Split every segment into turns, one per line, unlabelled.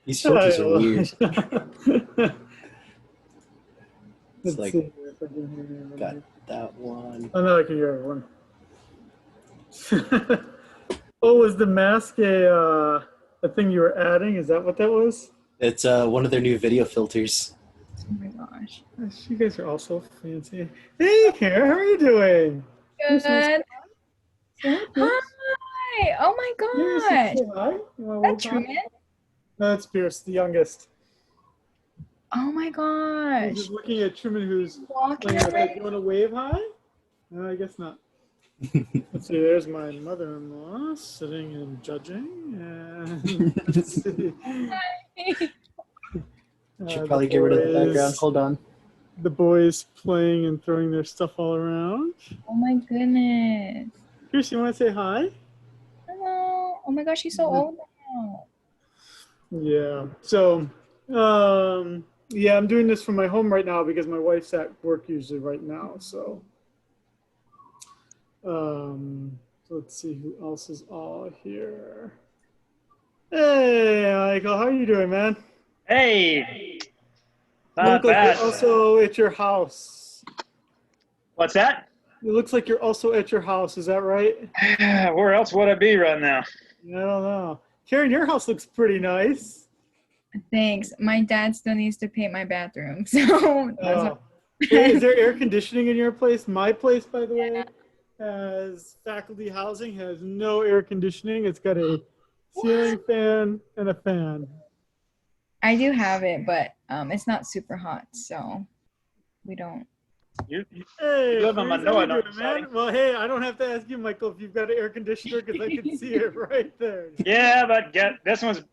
These filters are weird. It's
Let's
like,
see if I can hear
got that one.
Oh, no, I can hear everyone. Oh, was the mask a thing you were adding? Is that what that was?
It's one of their new video filters.
Oh my gosh.
You guys are all so fancy. Hey, Kara, how are you doing?
Good.
Say hi, Pierce.
Hi. Oh my
Pierce,
gosh.
say hi. You wanna
That's
wave hi?
Truman?
No, it's Pierce, the youngest.
Oh my
He's
gosh.
just looking at Truman, who's
Walking
playing with it.
around.
You want to wave hi? No, I guess not. Let's see, there's my mother-in-law sitting and judging. And let's see.
Should probably get rid of the background. Hold on.
The boys playing and throwing their stuff all around.
Oh my goodness.
Pierce, you want to say hi?
Hello. Oh my gosh, she's so old now.
Yeah. So, yeah, I'm doing this from my home right now because my wife's at work usually right now. So, let's see who else is all here. Hey, Michael, how are you doing, man?
Hey,
You
not
look like
bad.
you're also at your house.
What's that?
It looks like you're also at your house. Is that right?
Where else would I be right now?
I don't know. Karen, your house looks pretty nice.
Thanks. My dad still needs to paint my bathroom. So
Oh. Hey, is there air conditioning in your place? My place, by the way, has faculty housing, has no air conditioning. It's got a ceiling fan and a fan.
I do have it, but it's not super hot, so we don't.
Hey,
You live on
Maurice,
Monroe,
how
I
you
know
doing,
you're
man? Well, hey, I don't have to ask you, Michael, if you've got an air conditioner because I can see it right there.
Yeah, but this one's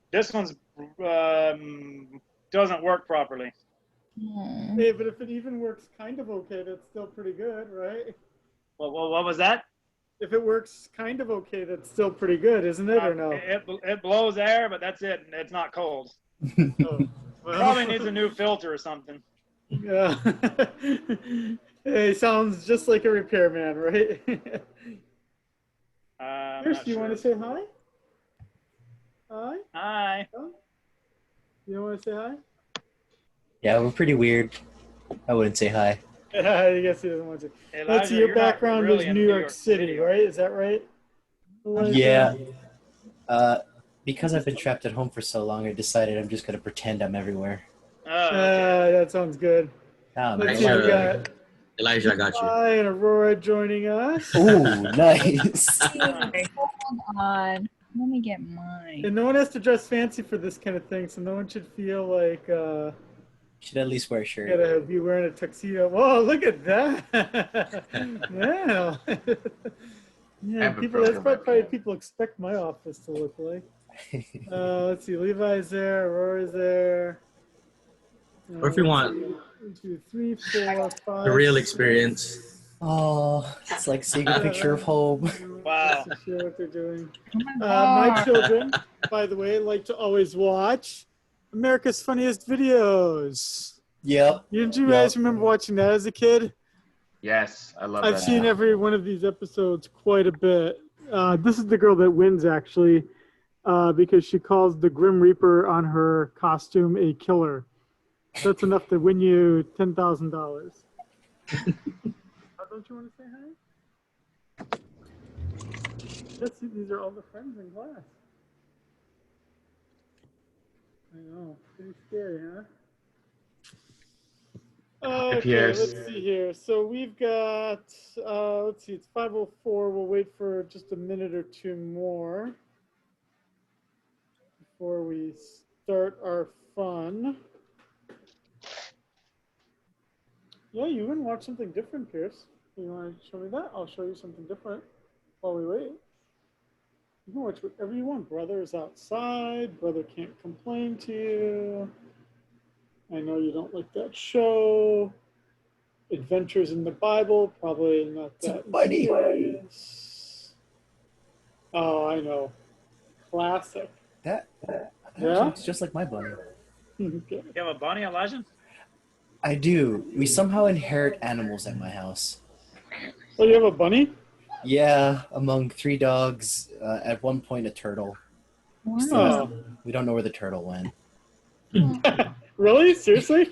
doesn't work properly.
Hmm.
Hey, but if it even works kind of okay, that's still pretty good, right?
What was that?
If it works kind of okay, that's still pretty good, isn't it, or no?
It blows air, but that's it. It's not cold.
Oh, well.
Probably needs a new filter or something.
Yeah. Hey, sounds just like a repairman, right? Chris, do you want to say hi? Hi?
Hi.
You want to say hi?
Yeah, we're pretty weird. I wouldn't say hi.
I guess he doesn't want to.
Elijah,
Let's see, your
you're not
background
really
is
in
New York City, right? Is that right? Elijah?
Yeah. Because I've been trapped at home for so long, I decided I'm just going to pretend I'm everywhere.
Oh, okay.
That sounds good. Let's see, we got
Elijah, I got you.
Hi, and Aurora joining us.
Ooh, nice.
Hold on. Let me get mine.
And no one has to dress fancy for this kind of thing, so no one should feel like
Should at least wear a shirt.
gotta be wearing a tuxedo. Whoa, look at that! Yeah. Yeah, people. That's probably people expect my office to look like. Let's see, Levi's there, Aurora's there.
Or if you want
1, 2, 3, 4, 5.
the real experience.
Oh, it's like seeing a picture of home.
Wow.
Not sure what they're doing.
Oh my
My
God.
children, by the way, like to always watch America's Funniest Videos.
Yep.
Didn't you guys remember watching that as a kid?
Yes, I love
I've
that.
seen every one of these episodes quite a bit. This is the girl that wins, actually, because she calls the Grim Reaper on her costume a killer. That's enough to win you $10,000. Don't you want to say hi? Let's see, these are all the friends in class. I know, pretty scary, huh? Okay, let's see here. So we've got, let's see, it's 5:04. We'll wait for just a minute or two more before we start our fun. Yeah, you can watch something different, Pierce. You want to show me that? I'll show you something different while we wait. You can watch whatever you want. Brother is outside. Brother can't complain to you. I know you don't like that show. Adventures in the Bible, probably not that serious. Oh, I know. Classic.
That
Yeah?
looks just like my bunny.
Okay.
You have a bunny, Elijah?
I do. We somehow inherit animals at my house.
Oh, you have a bunny?
Yeah, among 3 dogs, at one point a turtle. Still
Wow.
Oh,
we don't know where the turtle went.
really? Seriously?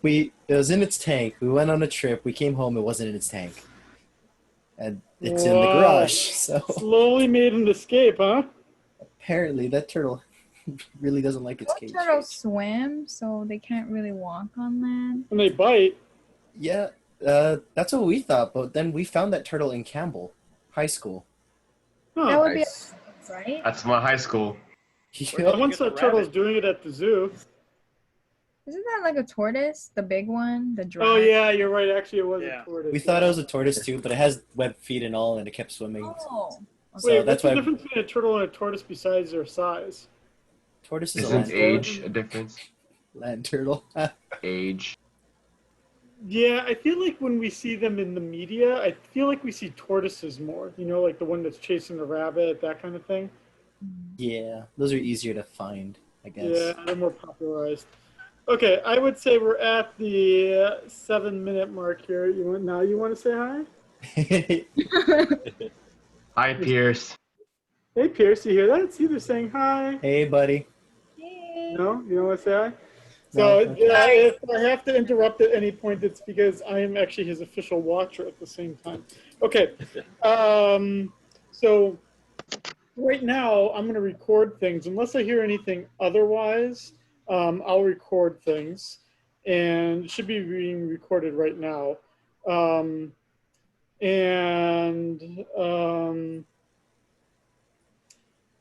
It was in its tank. We went on a trip. We came home. It wasn't in its tank, and it's in the
Wow.
garage. So
Slowly made an escape, huh?
apparently, that turtle really doesn't like its
Most
cage.
turtles swim, so they can't really walk on land.
And they bite.
Yeah, that's what we thought. But then we found that turtle in Campbell High School.
That
Huh.
would be
Nice.
a right?
That's my high school.
Where
I
did you
once
get
saw
the
turtles
rabbit?
doing it at the zoo.
Isn't that like a tortoise? The big one? The dry?
Oh, yeah, you're right. Actually, it was
Yeah.
a tortoise.
We thought it was a tortoise too, but it has webbed feet and all, and it kept swimming.
Oh.
So
Wait,
that's
what's the
why
difference between a turtle and a tortoise besides their size?
tortoise is a
Isn't
land,
age a difference?
land turtle.
Age.
Yeah, I feel like when we see them in the media, I feel like we see tortoises more. You know, like the one that's chasing the rabbit, that kind of thing.
Yeah, those are easier to find, I guess.
Yeah, they're more popularized. Okay, I would say we're at the 7-minute mark here. You want to say hi?
Hi, Pierce.
Hey, Pierce, you hear that? See, they're saying hi.
Hey, buddy.
Yay.
No, you don't want to say hi.
No,
So
okay.
yeah, if I have to interrupt at any point, it's because I am actually his official watcher at the same time. Okay, so right now I'm going to record things. Unless I hear anything otherwise, I'll record things, and it should be being recorded right now.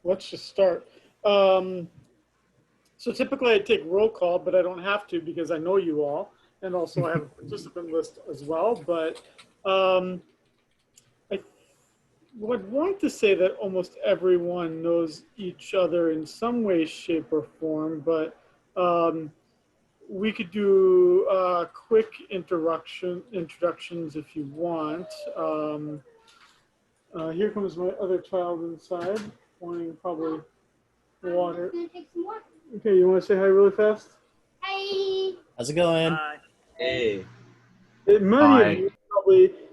Let's just start. So typically I take roll call, but I don't have to because I know you all. And also I have a participant list as well. But I would want to say that almost everyone knows each other in some way, shape, or form. But we could do quick introductions if you want. Here comes my other child inside, wanting probably water. Okay, you want to say hi really fast?
How's it going?
Hi.
Hey.
Many
Hi.
of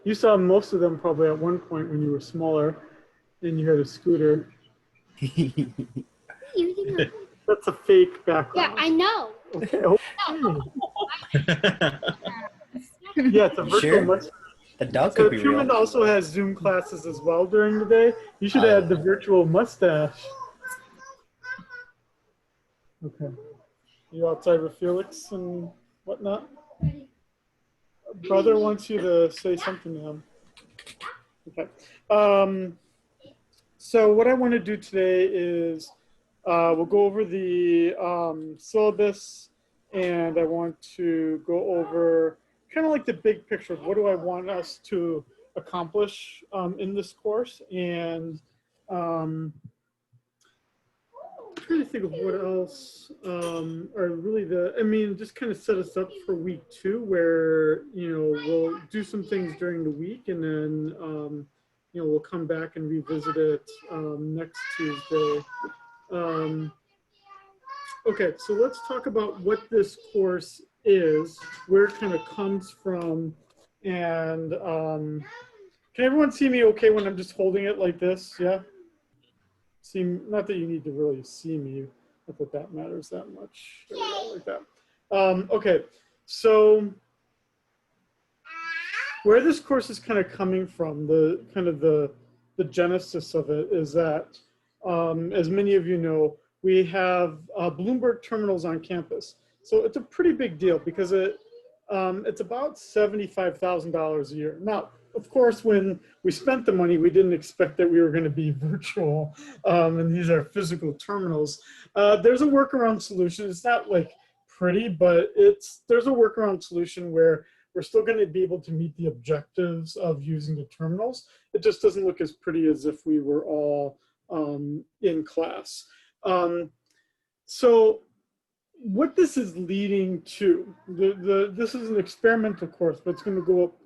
you saw most of them probably at one point when you were smaller and you had a scooter. That's a fake background.
Yeah, I know.
Okay. Okay. Yeah, it's a virtual
Sure.
mustache.
The dog
So
could be
Truman
real.
also has Zoom classes as well during the day. You should add the virtual mustache. Okay. You outside with Felix and whatnot? Brother wants you to say something to him. Okay. So what I want to do today is we'll go over the syllabus, and I want to go over kind of like the big picture of what do I want us to accomplish in this course, and I'm trying to think of what else are really just kind of set us up for week 2 where, we'll do some things during the week, and then, we'll come back and revisit it next Tuesday. Okay, so let's talk about what this course is, where it kind of comes from, and can everyone see me okay when I'm just holding it like this? Yeah? Not that you need to really see me, not that that matters that much. There we go, like that. Okay, so where this course is kind of coming from, the genesis of it is that, as many of you know, we have Bloomberg terminals on campus. So it's a pretty big deal because it's about $75,000 a year. Now, of course, when we spent the money, we didn't expect that we were going to be virtual, and these are physical terminals. There's a workaround solution. It's not like pretty, but there's a workaround solution where we're still going to be able to meet the objectives of using the terminals. It just doesn't look as pretty as if we were all in class. So what this is leading to, this is an experimental course, but it's going to go up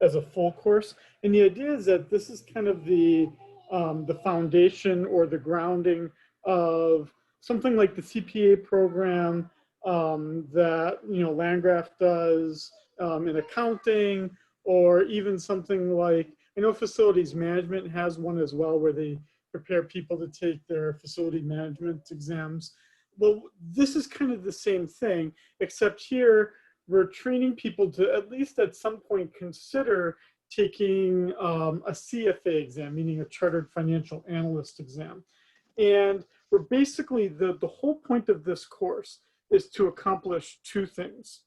as a full course. And the idea is that this is kind of the foundation or the grounding of something like the CPA program that Landgraf does in accounting, or even something like, I know facilities management has one as well, where they prepare people to take their facility management exams. Well, this is kind of the same thing, except here we're training people to at least at some point consider taking a CFA exam, meaning a Chartered Financial Analyst exam. And we're basically, the whole point of this course is to accomplish two things.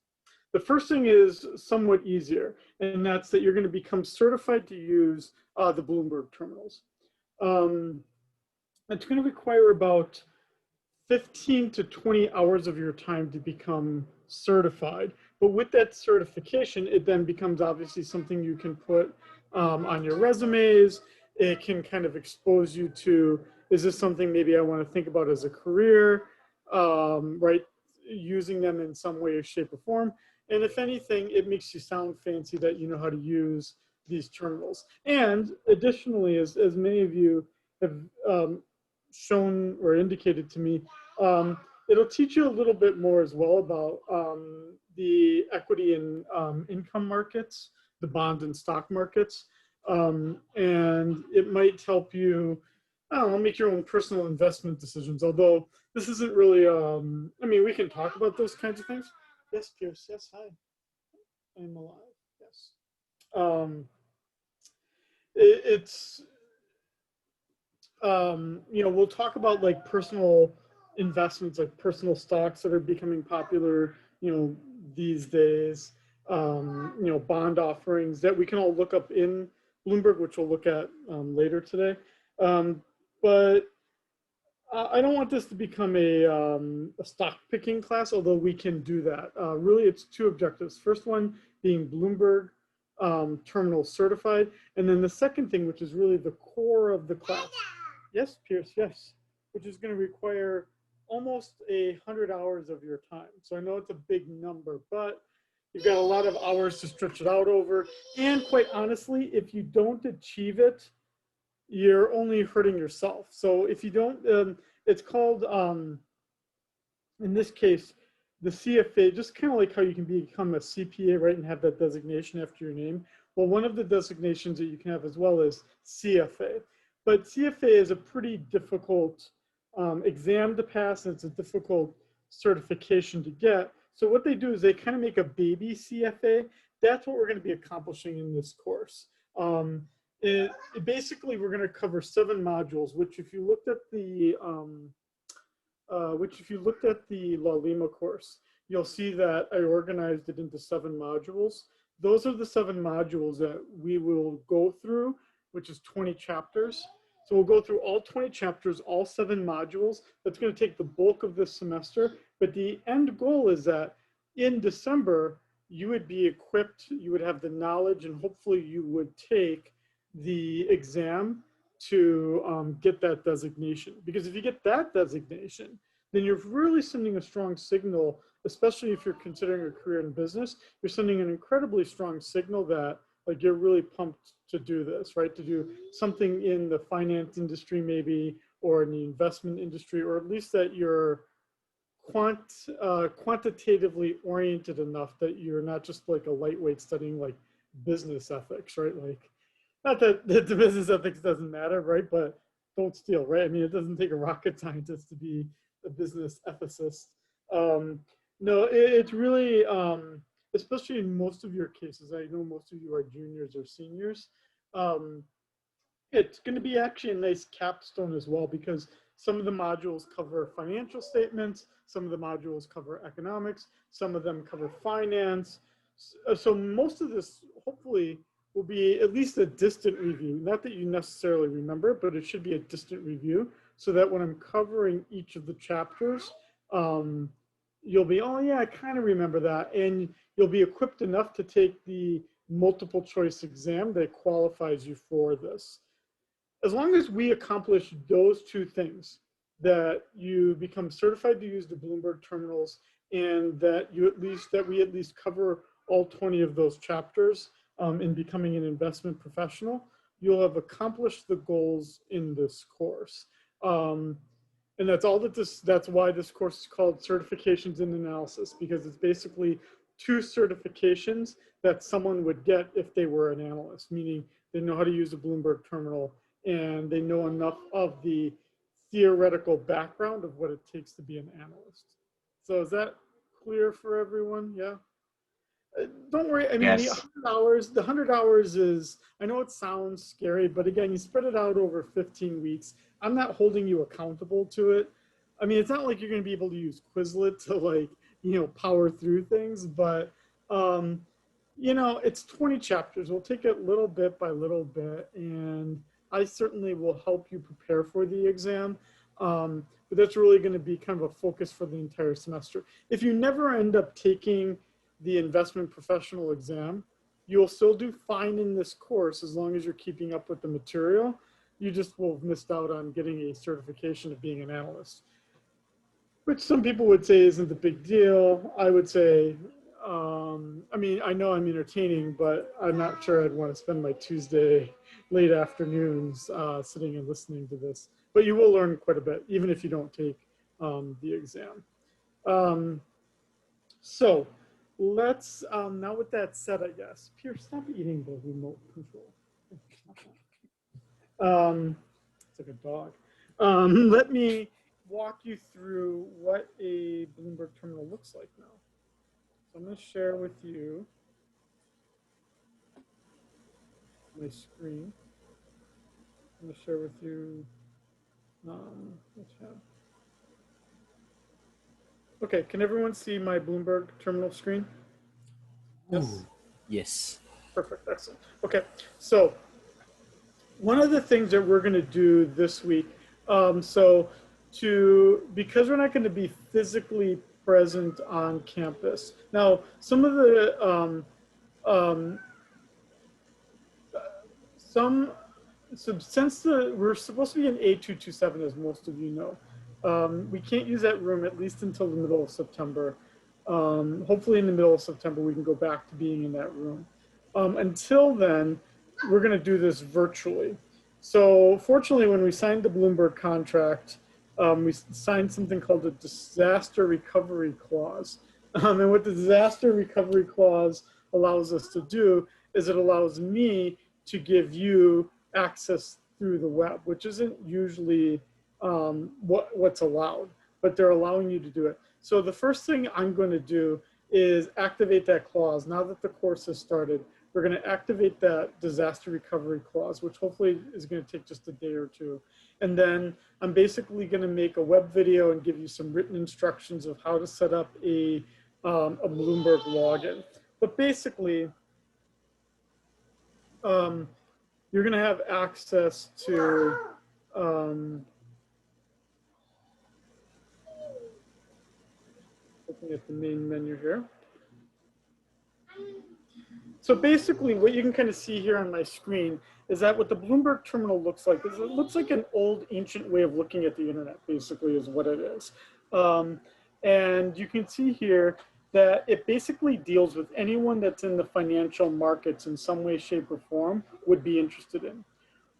The first thing is somewhat easier, and that's that you're going to become certified to use the Bloomberg terminals. It's going to require about 15 to 20 hours of your time to become certified. But with that certification, it then becomes obviously something you can put on your resumes. It can kind of expose you to, is this something maybe I want to think about as a career, right? Using them in some way, shape, or form. And if anything, it makes you sound fancy that you know how to use these terminals. And additionally, as many of you have shown or indicated to me, it'll teach you a little bit more as well about the equity and income markets, the bond and stock markets. And it might help you, I don't know, make your own personal investment decisions. Although this isn't really, I mean, we can talk about those kinds of things. Yes, Pierce, yes, hi. I'm alive, yes. You know, we'll talk about like personal investments, like personal stocks that are becoming popular, you know, these days, you know, bond offerings that we can all look up in Bloomberg, which we'll look at later today. But I don't want this to become a stock picking class, although we can do that. Really, it's two objectives. First one being Bloomberg terminal certified. And then the second thing, which is really the core of the class. Yes, Pierce, yes. Which is going to require almost 100 hours of your time. So I know it's a big number, but you've got a lot of hours to stretch it out over. And quite honestly, if you don't achieve it, you're only hurting yourself. So if you don't, it's called, in this case, the CFA, just kind of like how you can become a CPA, right, and have that designation after your name. Well, one of the designations that you can have as well is CFA. But CFA is a pretty difficult exam to pass, and it's a difficult certification to get. So what they do is they kind of make a baby CFA. That's what we're going to be accomplishing in this course. Basically, we're going to cover 7 modules, which if you looked at the La Lima course, you'll see that I organized it into 7 modules. Those are the 7 modules that we will go through, which is 20 chapters. So we'll go through all 20 chapters, all 7 modules. That's going to take the bulk of this semester. But the end goal is that in December, you would be equipped, you would have the knowledge, and hopefully you would take the exam to get that designation. Because if you get that designation, then you're really sending a strong signal, especially if you're considering a career in business, you're sending an incredibly strong signal that like you're really pumped to do this, right? To do something in the finance industry maybe, or in the investment industry, or at least that you're quantitatively oriented enough that you're not just like a lightweight studying like business ethics, right? Like, not that the business ethics doesn't matter, right? But don't steal, right? I mean, it doesn't take a rocket scientist to be a business ethicist. No, it's really, especially in most of your cases, I know most of you are juniors or seniors. It's going to be actually a nice capstone as well, because some of the modules cover financial statements, some of the modules cover economics, some of them cover finance. So most of this, hopefully, will be at least a distant review. Not that you necessarily remember, but it should be a distant review, so that when I'm covering each of the chapters, you'll be, oh yeah, I kind of remember that. And you'll be equipped enough to take the multiple choice exam that qualifies you for this. As long as we accomplish those 2 things, that you become certified to use the Bloomberg terminals, and that we at least cover all 20 of those chapters in becoming an investment professional, you'll have accomplished the goals in this course. And that's all that's why this course is called Certifications in Analysis, because it's basically 2 certifications that someone would get if they were an analyst, meaning they know how to use a Bloomberg terminal and they know enough of the theoretical background of what it takes to be an analyst. So is that clear for everyone? Yeah. Don't worry. I mean,
Yes.
the 100 hours is, I know it sounds scary, but again, you spread it out over 15 weeks. I'm not holding you accountable to it. I mean, it's not like you're going to be able to use Quizlet to like, you know, power through things, but, you know, it's 20 chapters. We'll take it little bit by little bit, and I certainly will help you prepare for the exam. But that's really going to be kind of a focus for the entire semester. If you never end up taking the investment professional exam, you'll still do fine in this course as long as you're keeping up with the material. You just will have missed out on getting a certification of being an analyst, which some people would say isn't a big deal. I would say, I mean, I know I'm entertaining, but I'm not sure I'd want to spend my Tuesday late afternoons sitting and listening to this. But you will learn quite a bit, even if you don't take the exam. So let's, now with that said, I guess, Pierce, stop eating the remote control. It's like a dog. Let me walk you through what a Bloomberg terminal looks like now. So I'm going to share with you my screen. I'm going to share with you, let's have. Okay, can everyone see my Bloomberg terminal screen? Yes.
Ooh, yes.
Perfect, excellent. Okay, so one of the things that we're going to do this week, because we're not going to be physically present on campus. Now, some of the, since we're supposed to be in A227, as most of you know, we can't use that room at least until the middle of September. Hopefully in the middle of September, we can go back to being in that room. Until then, we're going to do this virtually. So fortunately, when we signed the Bloomberg contract, we signed something called a disaster recovery clause. And what the disaster recovery clause allows us to do is it allows me to give you access through the web, which isn't usually what's allowed, but they're allowing you to do it. So the first thing I'm going to do is activate that clause. Now that the course has started, we're going to activate that disaster recovery clause, which hopefully is going to take just a day or two. And then I'm basically going to make a web video and give you some written instructions of how to set up a Bloomberg login. But basically, you're going to have access to looking at the main menu here. So basically what you can kind of see here on my screen is that what the Bloomberg terminal looks like is it looks like an old ancient way of looking at the internet, basically is what it is. And you can see here that it basically deals with anyone that's in the financial markets in some way, shape, or form would be interested in.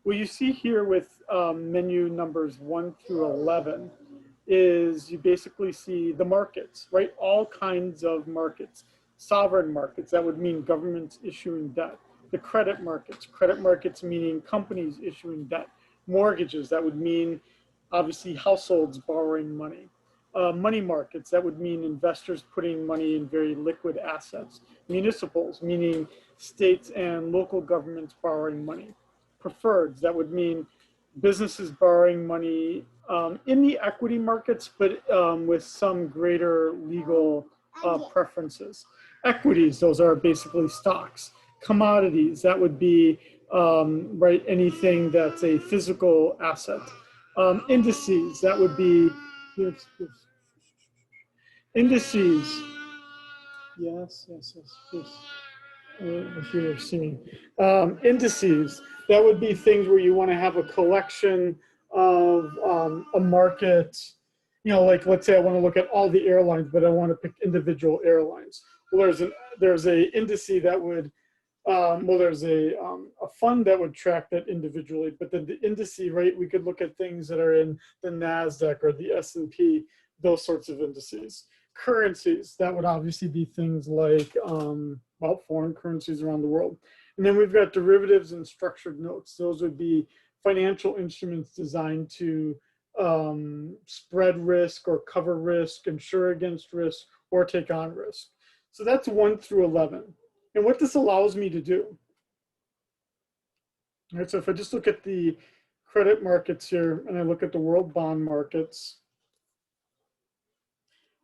What you see here with menu numbers 1 through 11 is you basically see the markets, right? All kinds of markets. Sovereign markets, that would mean governments issuing debt. The credit markets meaning companies issuing debt. Mortgages, that would mean obviously households borrowing money. Money markets, that would mean investors putting money in very liquid assets. Municipals, meaning states and local governments borrowing money. Preferreds, that would mean businesses borrowing money in the equity markets, but with some greater legal preferences. Equities, those are basically stocks. Commodities, that would be right, anything that's a physical asset. Indices, that would be indices. Yes. If you're seeing indices, that would be things where you want to have a collection of a market. You know, like let's say I want to look at all the airlines, but I want to pick individual airlines. Well, there's a indice that would, there's a fund that would track that individually, but then the indice, right, we could look at things that are in the NASDAQ or the S&P, those sorts of indices. Currencies, that would obviously be things like, foreign currencies around the world. And then we've got derivatives and structured notes. Those would be financial instruments designed to spread risk or cover risk, insure against risk, or take on risk. So that's 1 through 11. And what this allows me to do, all right, so if I just look at the credit markets here and I look at the world bond markets,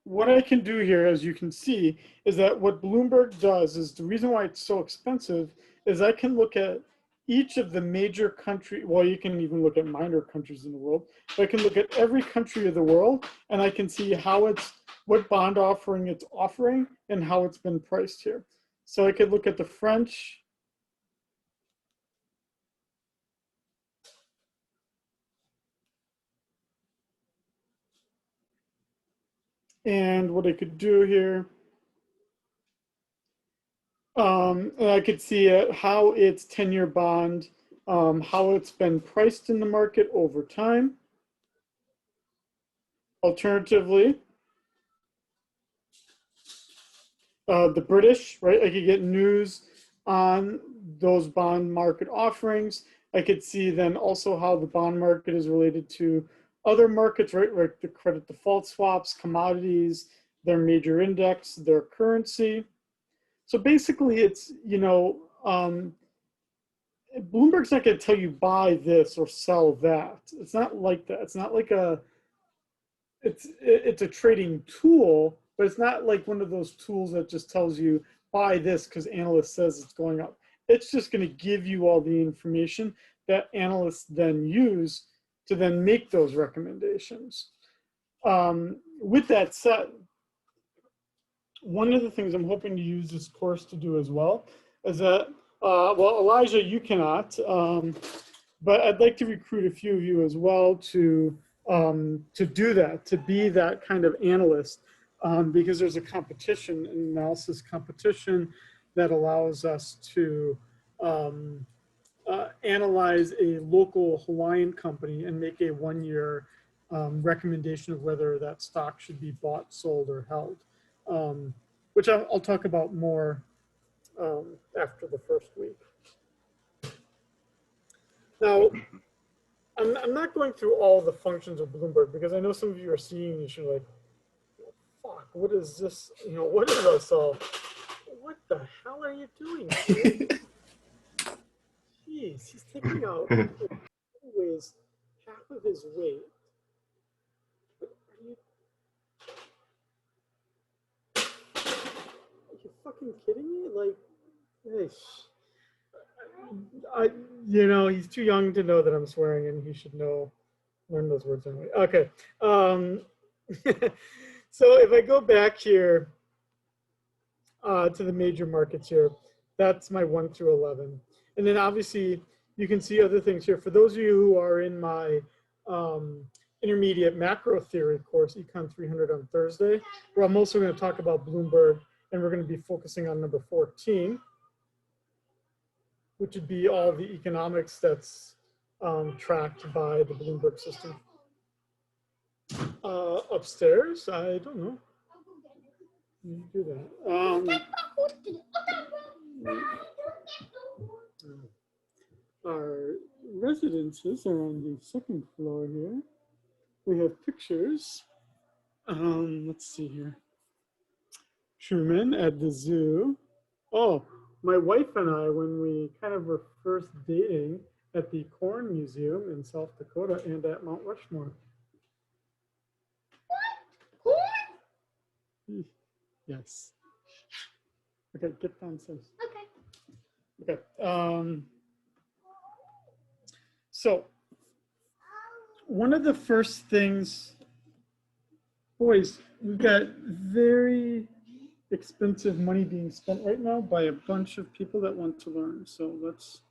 what I can do here, as you can see, is that what Bloomberg does is the reason why it's so expensive is I can look at each of the major country, well, you can even look at minor countries in the world, but I can look at every country of the world and I can see how it's, what bond offering it's offering and how it's been priced here. So I could look at the French, and what I could do here, and I could see how its 10-year bond, how it's been priced in the market over time. Alternatively, the British, right? I could get news on those bond market offerings. I could see then also how the bond market is related to other markets, right? Like the credit default swaps, commodities, their major index, their currency. So basically it's, you know, Bloomberg's not going to tell you buy this or sell that. It's not like that. It's not like it's a trading tool, but it's not like one of those tools that just tells you buy this because analyst says it's going up. It's just going to give you all the information that analysts then use to then make those recommendations. With that said, one of the things I'm hoping to use this course to do as well is that, well, Elijah, you cannot, but I'd like to recruit a few of you as well to do that, to be that kind of analyst, because there's a competition, an analysis competition that allows us to analyze a local Hawaiian company and make a one-year recommendation of whether that stock should be bought, sold, or held, which I'll talk about more after the first week. Now, I'm not going through all the functions of Bloomberg because I know some of you are seeing this, you're like, fuck, what is this? You know, what is this all? What the hell are you doing? Jeez, he's taking out weighs half of his weight. Are you fucking kidding me? Like, hey, you know, he's too young to know that I'm swearing, and he should learn those words anyway. Okay. So if I go back here to the major markets here, that's my 1 through 11. And then obviously you can see other things here. For those of you who are in my intermediate macro theory course, Econ 300 on Thursday, where I'm also going to talk about Bloomberg, and we're going to be focusing on number 14, which would be all the economics that's tracked by the Bloomberg system. Upstairs, I don't know. You do that. Our residences are on the second floor here. We have pictures. Let's see here. Truman at the zoo. Oh, my wife and I, when we kind of were first dating, at the Corn Museum in South Dakota and at Mount Rushmore. What? Corn? Yes. Okay, get downstairs. Okay. Okay. So, one of the first things, boys, we've got very expensive money being spent right now by a bunch of people that want to learn. So let's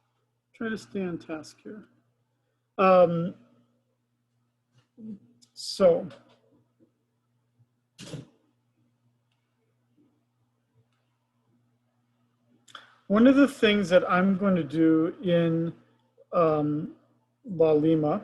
try to stay on task here. So one of the things that I'm going to do in La Lima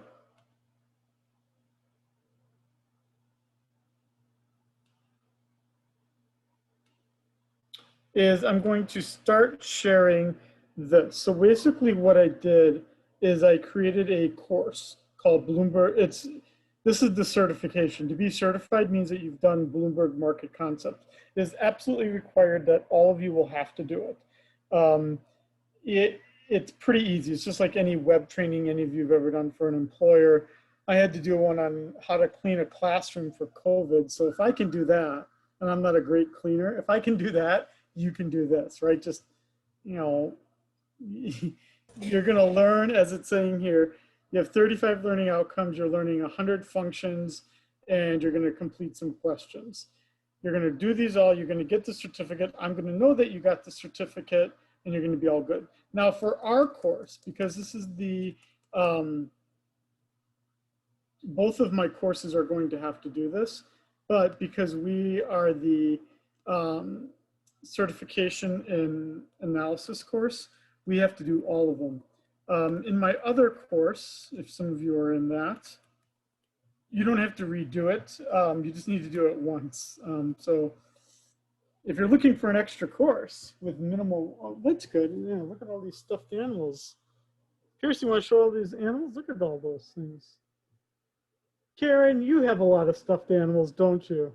is I'm going to start sharing this. So basically what I did is I created a course called Bloomberg. This is the certification. To be certified means that you've done Bloomberg Market Concepts. It is absolutely required that all of you will have to do it. It's pretty easy. It's just like any web training any of you have ever done for an employer. I had to do one on how to clean a classroom for COVID. So if I can do that, and I'm not a great cleaner, if I can do that, you can do this, right? Just, you know, you're going to learn, as it's saying here, you have 35 learning outcomes, you're learning 100 functions, and you're going to complete some questions. You're going to do these all, you're going to get the certificate. I'm going to know that you got the certificate, and you're going to be all good. Now for our course, because this is the, both of my courses are going to have to do this, but because we are the certification in analysis course, we have to do all of them. In my other course, if some of you are in that, you don't have to redo it. You just need to do it once. So if you're looking for an extra course with minimal, oh, that's good. Yeah, look at all these stuffed animals. Pierce, you want to show all these animals? Look at all those things. Karen, you have a lot of stuffed animals, don't you?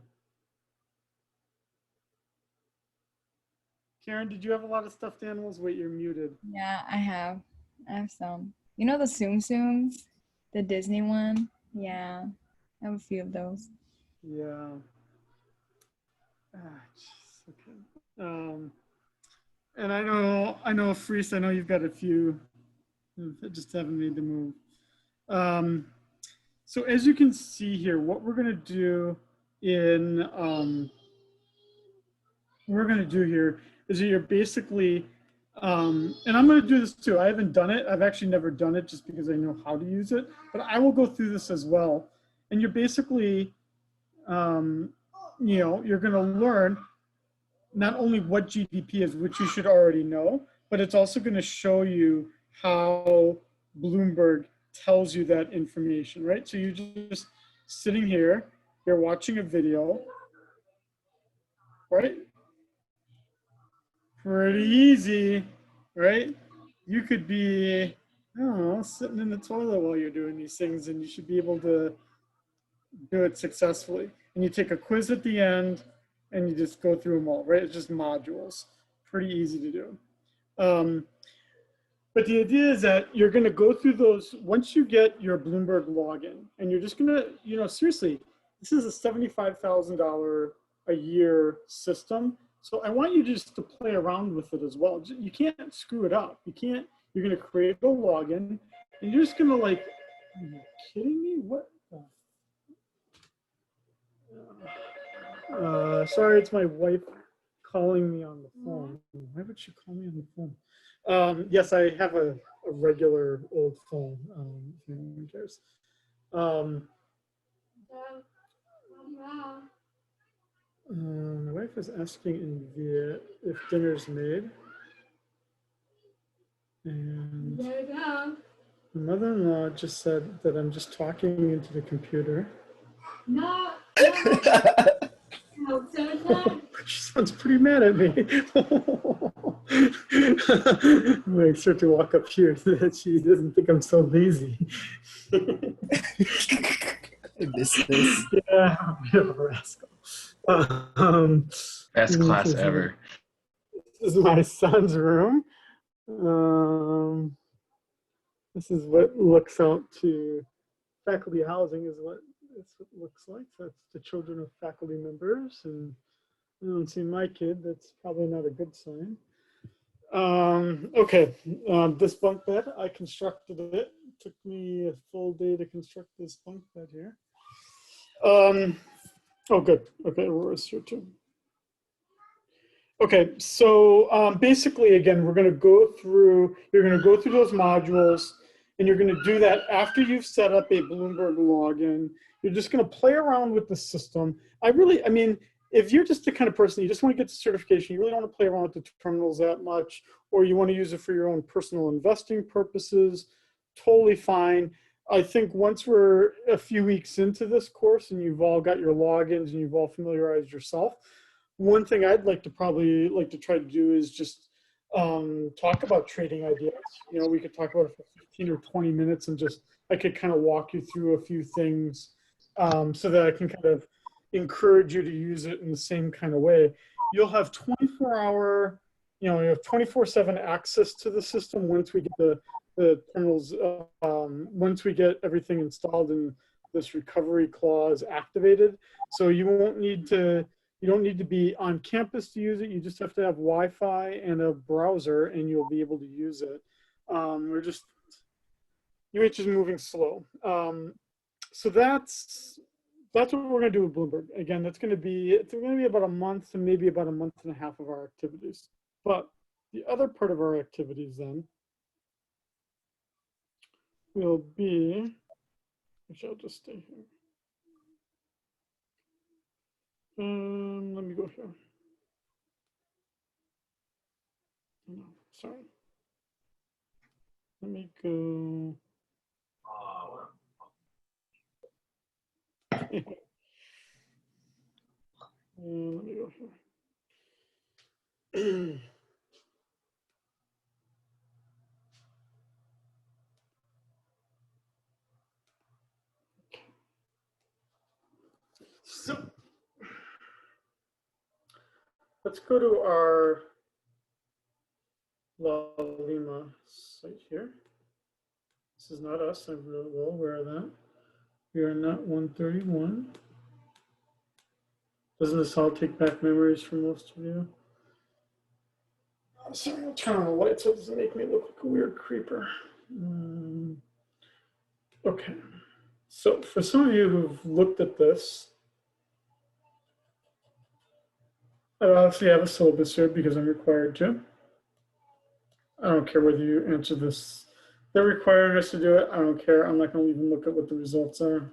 Karen, did you have a lot of stuffed animals? Wait, you're muted.
Yeah, I have some. You know the Tsum Tsums? The Disney one? Yeah, I have a few of those.
Yeah. Jeez, okay. And I know, Freese, I know you've got a few that just haven't made the move. So as you can see here, what we're going to do in, is that you're basically, and I'm going to do this too. I haven't done it. I've actually never done it just because I know how to use it, but I will go through this as well. And you're basically, you know, you're going to learn not only what GDP is, which you should already know, but it's also going to show you how Bloomberg tells you that information, right? So you're just sitting here, you're watching a video, right? Pretty easy, right? You could be, I don't know, sitting in the toilet while you're doing these things, and you should be able to do it successfully. And you take a quiz at the end, and you just go through them all, right? It's just modules. Pretty easy to do. But the idea is that you're going to go through those once you get your Bloomberg login, and you're just going to, you know, seriously, this is a $75,000 a year system. So I want you just to play around with it as well. You can't screw it up. You're going to create a login, and you're just going to like, are you kidding me? What? Sorry, it's my wife calling me on the phone. Why would she call me on the phone? Yes, I have a regular old phone, if anyone cares. My wife is asking in via if dinner's made. And my mother-in-law just said that I'm just talking into the computer.
No. No, so it's not.
She sounds pretty mad at me. I might start to walk up here so that she doesn't think I'm so lazy.
I miss this.
Yeah, I'm a bit of a rascal.
Best class ever.
This is my son's room. This is what looks out to faculty housing is what it looks like. That's the children of faculty members, and I don't see my kid. That's probably not a good sign. Okay, this bunk bed, I constructed it. It took me a full day to construct this bunk bed here. Oh, good. Okay, Aurora's here too. Okay, so basically, again, we're going to go through, you're going to go through those modules, and you're going to do that after you've set up a Bloomberg login. You're just going to play around with the system. I mean, if you're just the kind of person, you just want to get the certification, you really don't want to play around with the terminals that much, or you want to use it for your own personal investing purposes, totally fine. I think once we're a few weeks into this course and you've all got your logins and you've all familiarized yourself, one thing I'd like to try to do is just talk about trading ideas. You know, we could talk about it for 15 or 20 minutes and just, I could kind of walk you through a few things so that I can kind of encourage you to use it in the same kind of way. You'll have 24-hour, you know, you have 24/7 access to the system once we get the terminals, once we get everything installed and this recovery clause activated. So you don't need to be on campus to use it. You just have to have Wi-Fi and a browser and you'll be able to use it. UH is moving slow. So that's what we're gonna do with Bloomberg. Again, it's gonna be about a month to maybe about a month and a half of our activities. But the other part of our activities then will be, actually I'll just stay here. Let me go here. No, sorry. Let me go. Let me go here. So let's go to our La Lima site here. This is not us. I'm really well aware of that. We are not 131. Doesn't this all take back memories for most of you? Sorry, I'll turn on the light so it doesn't make me look like a weird creeper. Okay, so for some of you who've looked at this, I obviously have a syllabus here because I'm required to. I don't care whether you answer this. They're requiring us to do it. I don't care. I'm not going to even look at what the results are.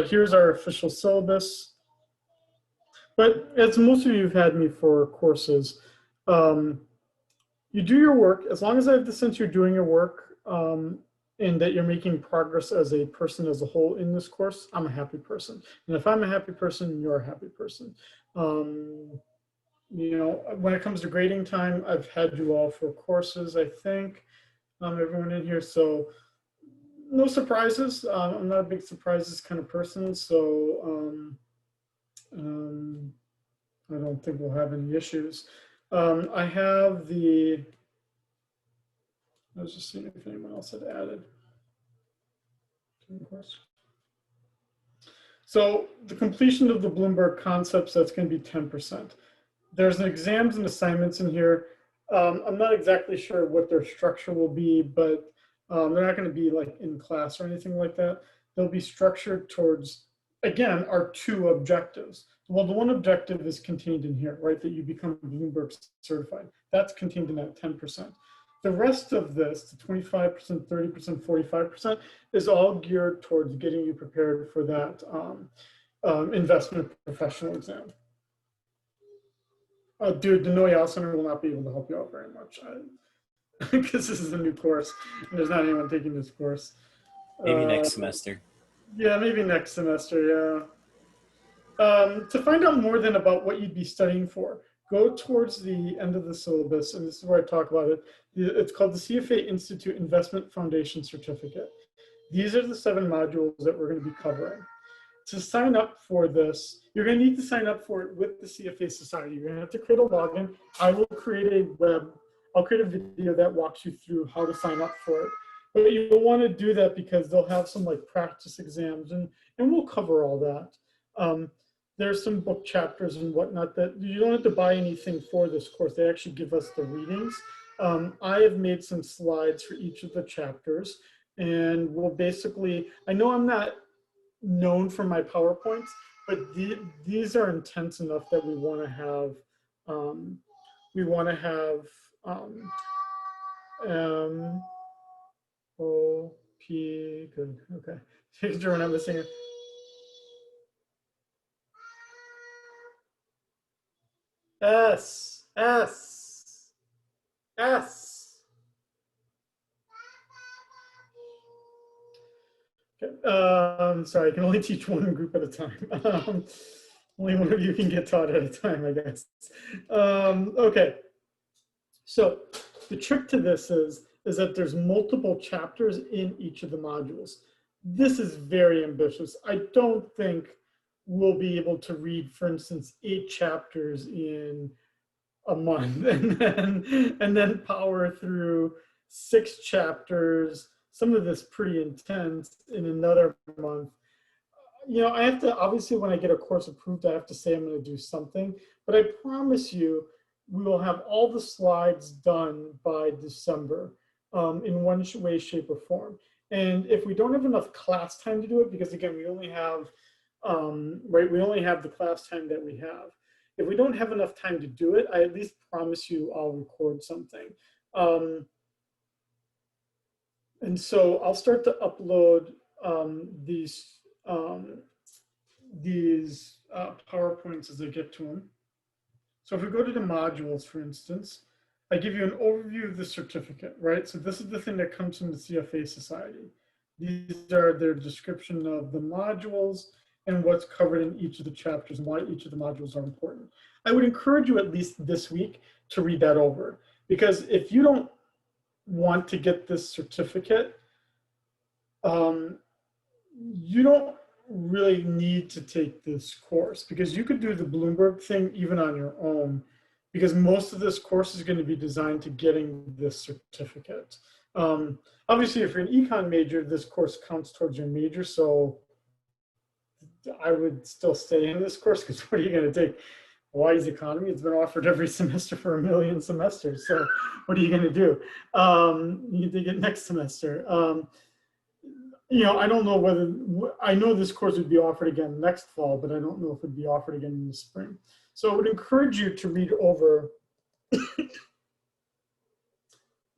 Here's our official syllabus. But as most of you have had me for courses, you do your work. As long as I have the sense you're doing your work and that you're making progress as a person as a whole in this course, I'm a happy person. And if I'm a happy person, you're a happy person. You know, when it comes to grading time, I've had you all for courses, I think, everyone in here. So no surprises. I'm not a big surprises kind of person. So I don't think we'll have any issues. I have the, I was just seeing if anyone else had added. So the completion of the Bloomberg concepts, that's going to be 10%. There's exams and assignments in here. I'm not exactly sure what their structure will be, but they're not going to be like in class or anything like that. They'll be structured towards, again, our two objectives. Well, the one objective is contained in here, right? That you become Bloomberg certified. That's contained in that 10%. The rest of this, the 25%, 30%, 45%, is all geared towards getting you prepared for that investment professional exam. Dude, the Noyal Center will not be able to help you out very much because this is a new course and there's not anyone taking this course.
Maybe next semester.
Yeah, maybe next semester, yeah. To find out more than about what you'd be studying for, go towards the end of the syllabus, and this is where I talk about it. It's called the CFA Institute Investment Foundation Certificate. These are the 7 modules that we're going to be covering. To sign up for this, you're going to need to sign up for it with the CFA Society. You're going to have to create a login. I will create I'll create a video that walks you through how to sign up for it. But you'll want to do that because they'll have some like practice exams and we'll cover all that. There's some book chapters and whatnot that you don't have to buy anything for this course. They actually give us the readings. I have made some slides for each of the chapters and we'll basically, I know I'm not known for my PowerPoints, but these are intense enough that we want to have, O-P, good, okay. Sure, when I'm missing it. S. Okay. Sorry, I can only teach one group at a time. Only one of you can get taught at a time, I guess. Okay. So the trick to this is that there's multiple chapters in each of the modules. This is very ambitious. I don't think we'll be able to read, for instance, 8 chapters in a month and then power through 6 chapters, some of this pretty intense, in another month. You know, I have to, obviously when I get a course approved, I have to say I'm going to do something, but I promise you we will have all the slides done by December in one way, shape, or form. And if we don't have enough class time to do it, because again, we only have, we only have the class time that we have. If we don't have enough time to do it, I at least promise you I'll record something. And so I'll start to upload these PowerPoints as I get to them. So if we go to the modules, for instance, I give you an overview of the certificate, right? So this is the thing that comes from the CFA Society. These are their description of the modules and what's covered in each of the chapters and why each of the modules are important. I would encourage you at least this week to read that over, because if you don't want to get this certificate, you don't really need to take this course, because you could do the Bloomberg thing even on your own, because most of this course is going to be designed to getting this certificate. Obviously, if you're an econ major, this course counts towards your major, so I would still stay in this course, because what are you going to take? Hawaii's economy? It's been offered every semester for 1 million semesters, so what are you going to do? You can take it next semester. You know, I don't know whether, I know this course would be offered again next fall, but I don't know if it'd be offered again in the spring. So I would encourage you to read over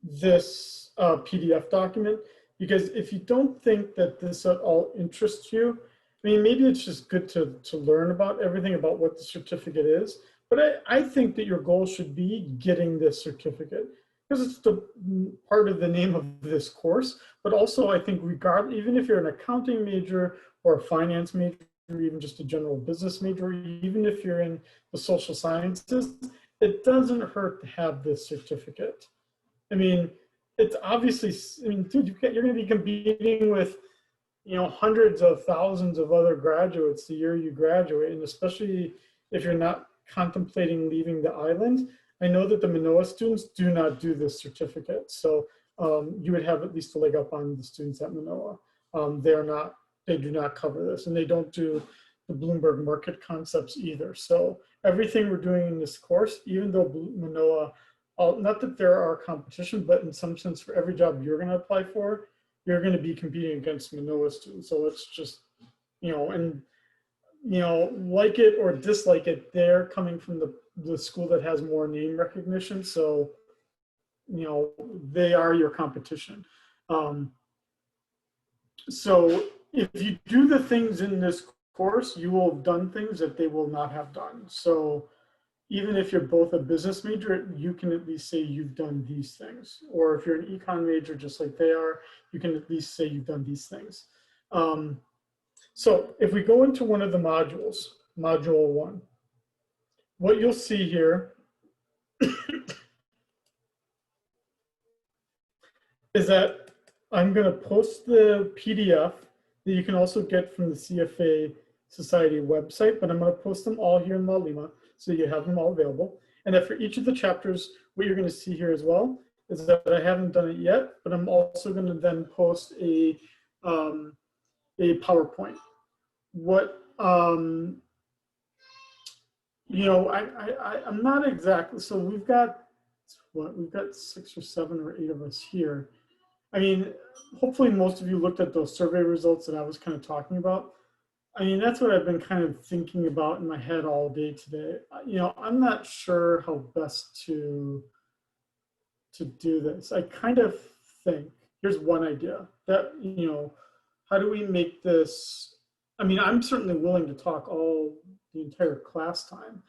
this PDF document, because if you don't think that this at all interests you, I mean, maybe it's just good to learn about everything about what the certificate is, but I think that your goal should be getting this certificate, because it's the part of the name of this course. But also I think even if you're an accounting major or a finance major, or even just a general business major, even if you're in the social sciences, it doesn't hurt to have this certificate. I mean, it's obviously, I mean, dude, you're going to be competing with, you know, hundreds of thousands of other graduates the year you graduate, and especially if you're not contemplating leaving the island. I know that the Manoa students do not do this certificate, so you would have at least a leg up on the students at Manoa. They do not cover this, and they don't do the Bloomberg market concepts either. So everything we're doing in this course, even though Manoa, not that there are competition, but in some sense for every job you're going to apply for, you're going to be competing against Manoa students. So let's just, you know, and, you know, like it or dislike it, they're coming from the school that has more name recognition. So, you know, they are your competition. So if you do the things in this course, you will have done things that they will not have done. So even if you're both a business major, you can at least say you've done these things. Or if you're an econ major, just like they are, you can at least say you've done these things. So if we go into one of the modules, module 1, what you'll see here is that I'm going to post the PDF that you can also get from the CFA Society website, but I'm going to post them all here in Laulima, so you have them all available. And that for each of the chapters, what you're going to see here as well is that I haven't done it yet, but I'm also going to then post a PowerPoint. What, you know, I'm not exactly, so we've got 6 or 7 or 8 of us here. I mean, hopefully most of you looked at those survey results that I was kind of talking about. I mean, that's what I've been kind of thinking about in my head all day today. You know, I'm not sure how best to do this. I kind of think, here's one idea, that, you know, how do we make this, I mean, I'm certainly willing to talk the entire class time.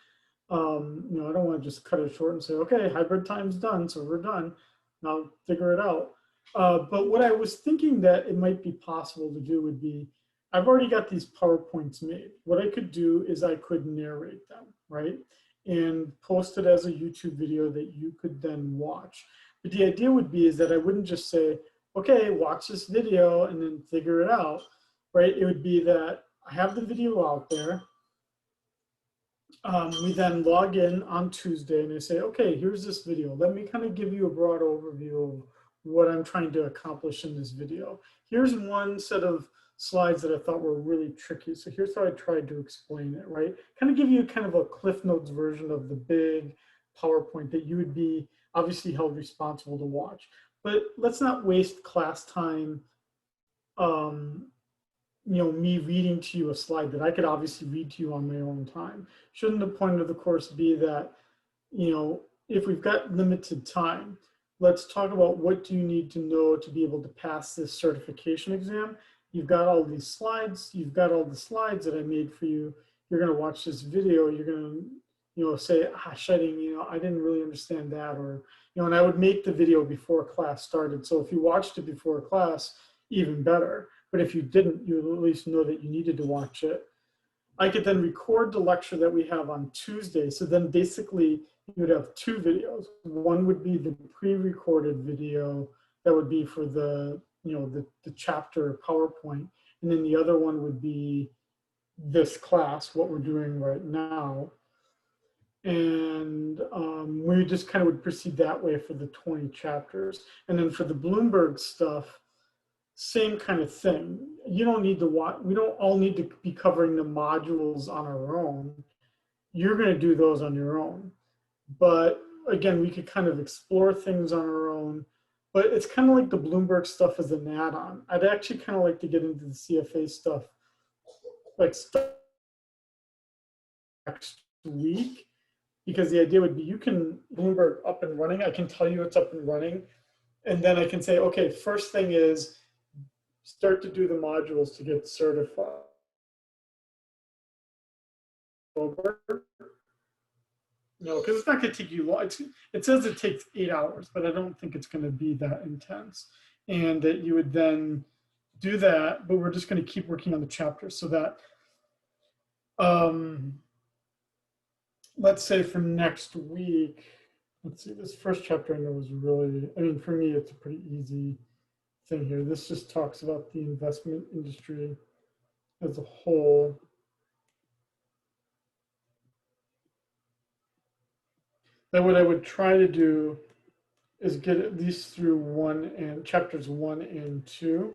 You know, I don't want to just cut it short and say, okay, hybrid time's done, so we're done. Now figure it out. But what I was thinking that it might be possible to do would be, I've already got these PowerPoints made. What I could do is I could narrate them, right? and post it as a YouTube video that you could then watch. But the idea would be is that I wouldn't just say, okay, watch this video and then figure it out, right? It would be that I have the video out there. We then log in on Tuesday and I say, okay, here's this video. Let me kind of give you a broad overview of what I'm trying to accomplish in this video. Here's one set of slides that I thought were really tricky. So here's how I tried to explain it, right? Kind of give you kind of a Cliff Notes version of the big PowerPoint that you would be obviously held responsible to watch. But let's not waste class time, me reading to you a slide that I could obviously read to you on my own time. Shouldn't the point of the course be that, if we've got limited time, let's talk about what do you need to know to be able to pass this certification exam. You've got all these slides, you've got all the slides that I made for you. You're gonna watch this video, you're gonna, say, Shiting, I didn't really understand that, or, and I would make the video before class started. So if you watched it before class, even better. But if you didn't, you at least know that you needed to watch it. I could then record the lecture that we have on Tuesday. So then basically you would have two videos. One would be the pre-recorded video that would be for the chapter PowerPoint. And then the other one would be this class, what we're doing right now. And we just kind of would proceed that way for the 20 chapters. And then for the Bloomberg stuff, same kind of thing. You don't need to watch, we don't all need to be covering the modules on our own. You're going to do those on your own. But again, we could kind of explore things on our own. But it's kind of like the Bloomberg stuff as an add-on. I'd actually kind of like to get into the CFA stuff like next week, because the idea would be you can Bloomberg up and running. I can tell you it's up and running. And then I can say, okay, first thing is start to do the modules to get certified. Because it's not going to take you long. It says it takes 8 hours, but I don't think it's going to be that intense. And that you would then do that, but we're just going to keep working on the chapter so that, let's say for next week, let's see, this first chapter I know was really, for me, it's a pretty easy thing here. This just talks about the investment industry as a whole. Then what I would try to do is get at least through chapters 1 and 2.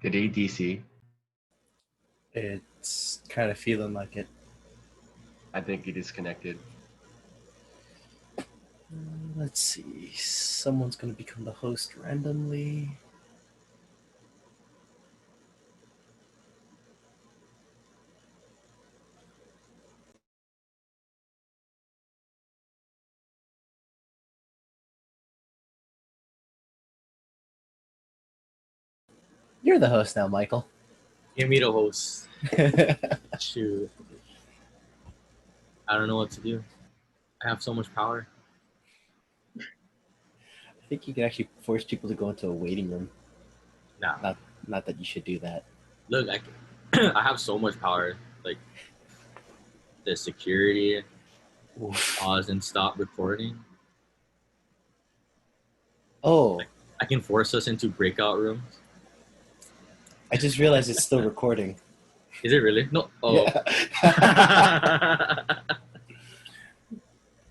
Did ADC?
It's kind of feeling like it.
I think he disconnected.
Let's see. Someone's going to become the host randomly. You're the host now, Michael.
Give me the host. Shoot. I don't know what to do. I have so much power.
I think you can actually force people to go into a waiting room.
Nah.
Not that you should do that.
Look, I have so much power. Like the security, pause and stop recording.
Oh,
I can force us into breakout rooms.
I just realized it's still recording.
Is it really? No. Oh.
Yeah.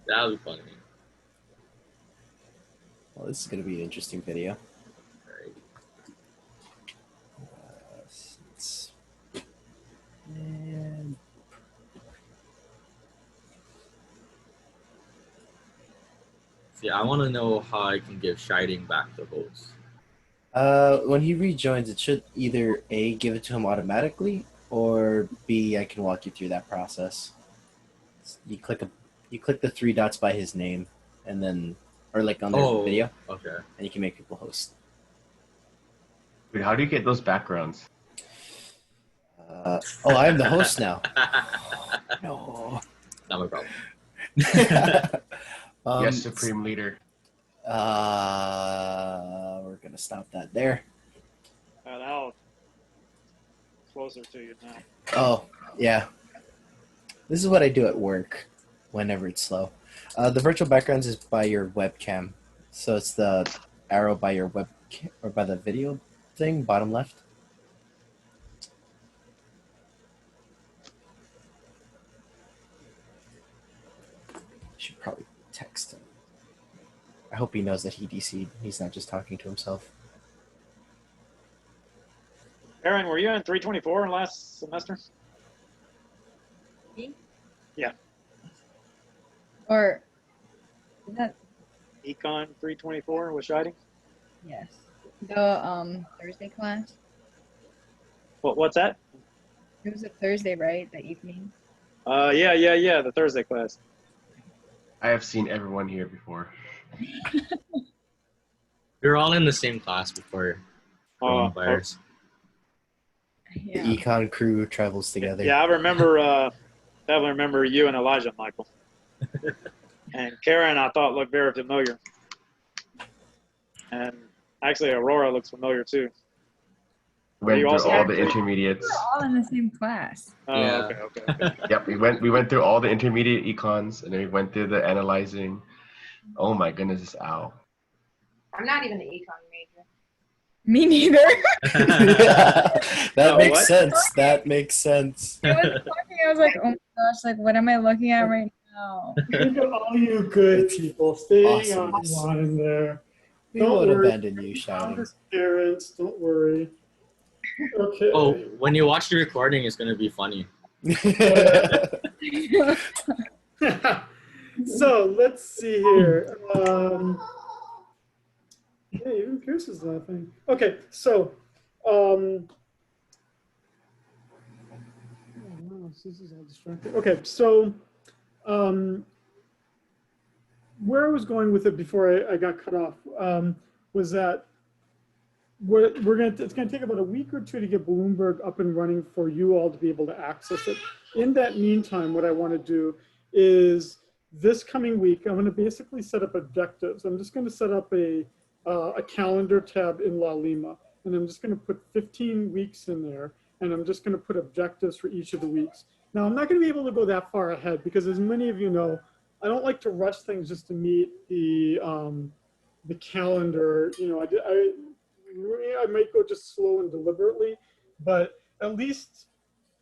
That would be funny.
Well, this is going to be an interesting video.
Alright.
And
See, I want to know how I can give Shiting back the host.
when he rejoins, it should either A, give it to him automatically, or B, I can walk you through that process. You click the 3 dots by his name, and then, or like on their video,
Okay.
and you can make people host.
Wait, how do you get those backgrounds?
Oh, I'm the host now. No.
Not my problem.
Yes, Supreme Leader.
We're gonna stop that there.
Now closer to you now.
Oh, yeah. This is what I do at work whenever it's slow. The virtual backgrounds is by your webcam. So it's the arrow by your webcam or by the video thing, bottom left. Should probably text him. I hope he knows that he DC'd. He's not just talking to himself.
Aaron, were you in 324 last semester?
Me?
Yeah.
Or is that
Econ 324 with Shiding?
yes. The Thursday class?
What's that?
It was a Thursday, right? The evening.
Yeah, the Thursday class.
I have seen everyone here before.
We were all in the same class before coronavirus.
Yeah.
The econ crew travels together.
Yeah, I remember you and Elijah, Michael. And Karen, I thought looked very familiar. And actually, Aurora looks familiar too.
Went
You
through
also
all the
actually-
intermediates.
We're all in the same class.
Oh,
Yeah.
okay.
Yep, we went through all the intermediate econs, and then we went through the analyzing. Oh my goodness, this owl.
I'm not even an econ major.
Me neither.
That
Oh,
makes
what?
sense. That makes sense.
I was talking, I was like, oh my gosh, like what am I looking at right now?
Think of all you good people staying on
Awesomeness.
line there.
We
Don't
won't
worry.
abandon you, Shining.
Parents, don't worry. Okay.
Oh, when you watch the recording, it's gonna be funny.
So let's see here. Yeah, even Pierce is laughing. Okay, so oh, no, this is all distracting. Okay, so where I was going with it before I got cut off was that it's gonna take about a week or two to get Bloomberg up and running for you all to be able to access it. In that meantime, what I want to do is this coming week, I'm going to basically set up objectives. I'm just going to set up a calendar tab in La Lima, and I'm just going to put 15 weeks in there, and I'm just going to put objectives for each of the weeks. Now, I'm not going to be able to go that far ahead because, as many of you know, I don't like to rush things just to meet the calendar. You know, I might go just slow and deliberately, but at least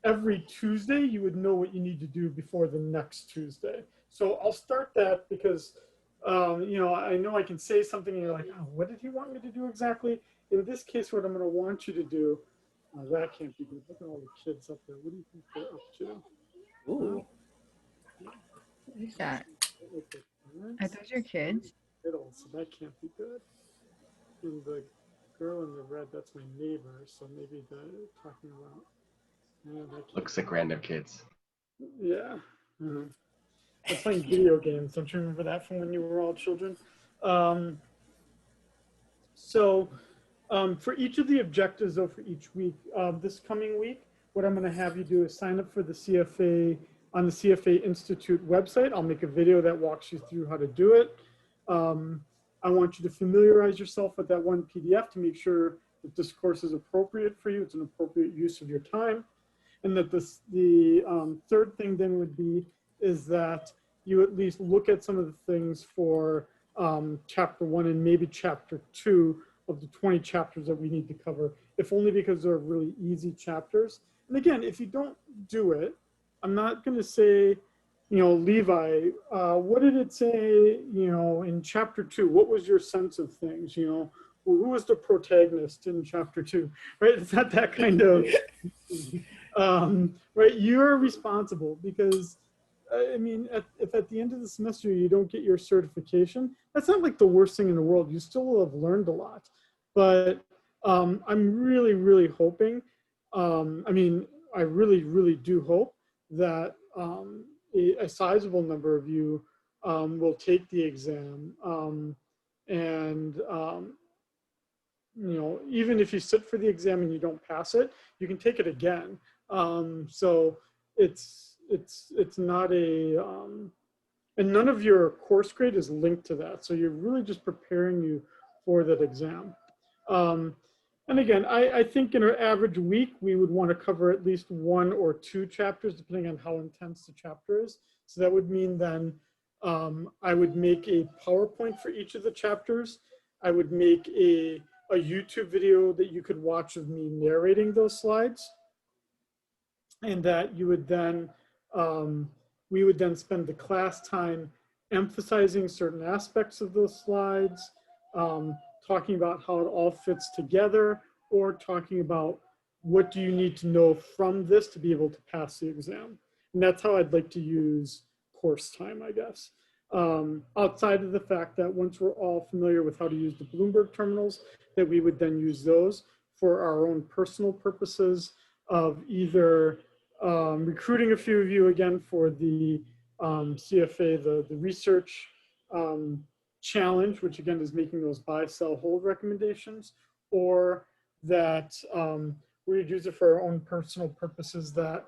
every Tuesday you would know what you need to do before the next Tuesday. So I'll start that because, you know I can say something and you're like, oh, what did he want me to do exactly? In this case, what I'm going to want you to do, that can't be good. Look at all the kids up there. What do you think they're up to?
Ooh.
Who's that?
Okay,
Are those your kids?
middle, so that can't be good. And the girl in the red, that's my neighbor, so maybe they're talking about. Yeah, that can't-
Looks like random kids.
Yeah. I was playing video games. Don't you remember that from when you were all children? For each of the objectives, though, for each week, this coming week, what I'm going to have you do is sign up for the CFA on the CFA Institute website. I'll make a video that walks you through how to do it. I want you to familiarize yourself with that one PDF to make sure that this course is appropriate for you. It's an appropriate use of your time. And that the third thing then would be is that you at least look at some of the things for chapter 1 and maybe chapter 2 of the 20 chapters that we need to cover, if only because they're really easy chapters. And again, if you don't do it, I'm not going to say, you know, Levi, what did it say, you know, in chapter 2? What was your sense of things, you know? Well, who was the protagonist in chapter 2, right? It's not that kind of, right? You're responsible because, I mean, if at the end of the semester you don't get your certification, that's not like the worst thing in the world. You still will have learned a lot. But I'm really, really hoping, I mean, I really, really do hope that a sizable number of you will take the exam. You know, even if you sit for the exam and you don't pass it, you can take it again. So it's not a, and none of your course grade is linked to that. So you're really just preparing you for that exam. And again, I think in our average week, we would want to cover at least 1 or 2 chapters, depending on how intense the chapter is. So that would mean then I would make a PowerPoint for each of the chapters. I would make a YouTube video that you could watch of me narrating those slides. And that you would then, we would then spend the class time emphasizing certain aspects of those slides, talking about how it all fits together, or talking about what do you need to know from this to be able to pass the exam. And that's how I'd like to use course time, I guess. Outside of the fact that once we're all familiar with how to use the Bloomberg terminals, that we would then use those for our own personal purposes of either recruiting a few of you again for the CFA, the research challenge, which again is making those buy, sell, hold recommendations, or that we'd use it for our own personal purposes. That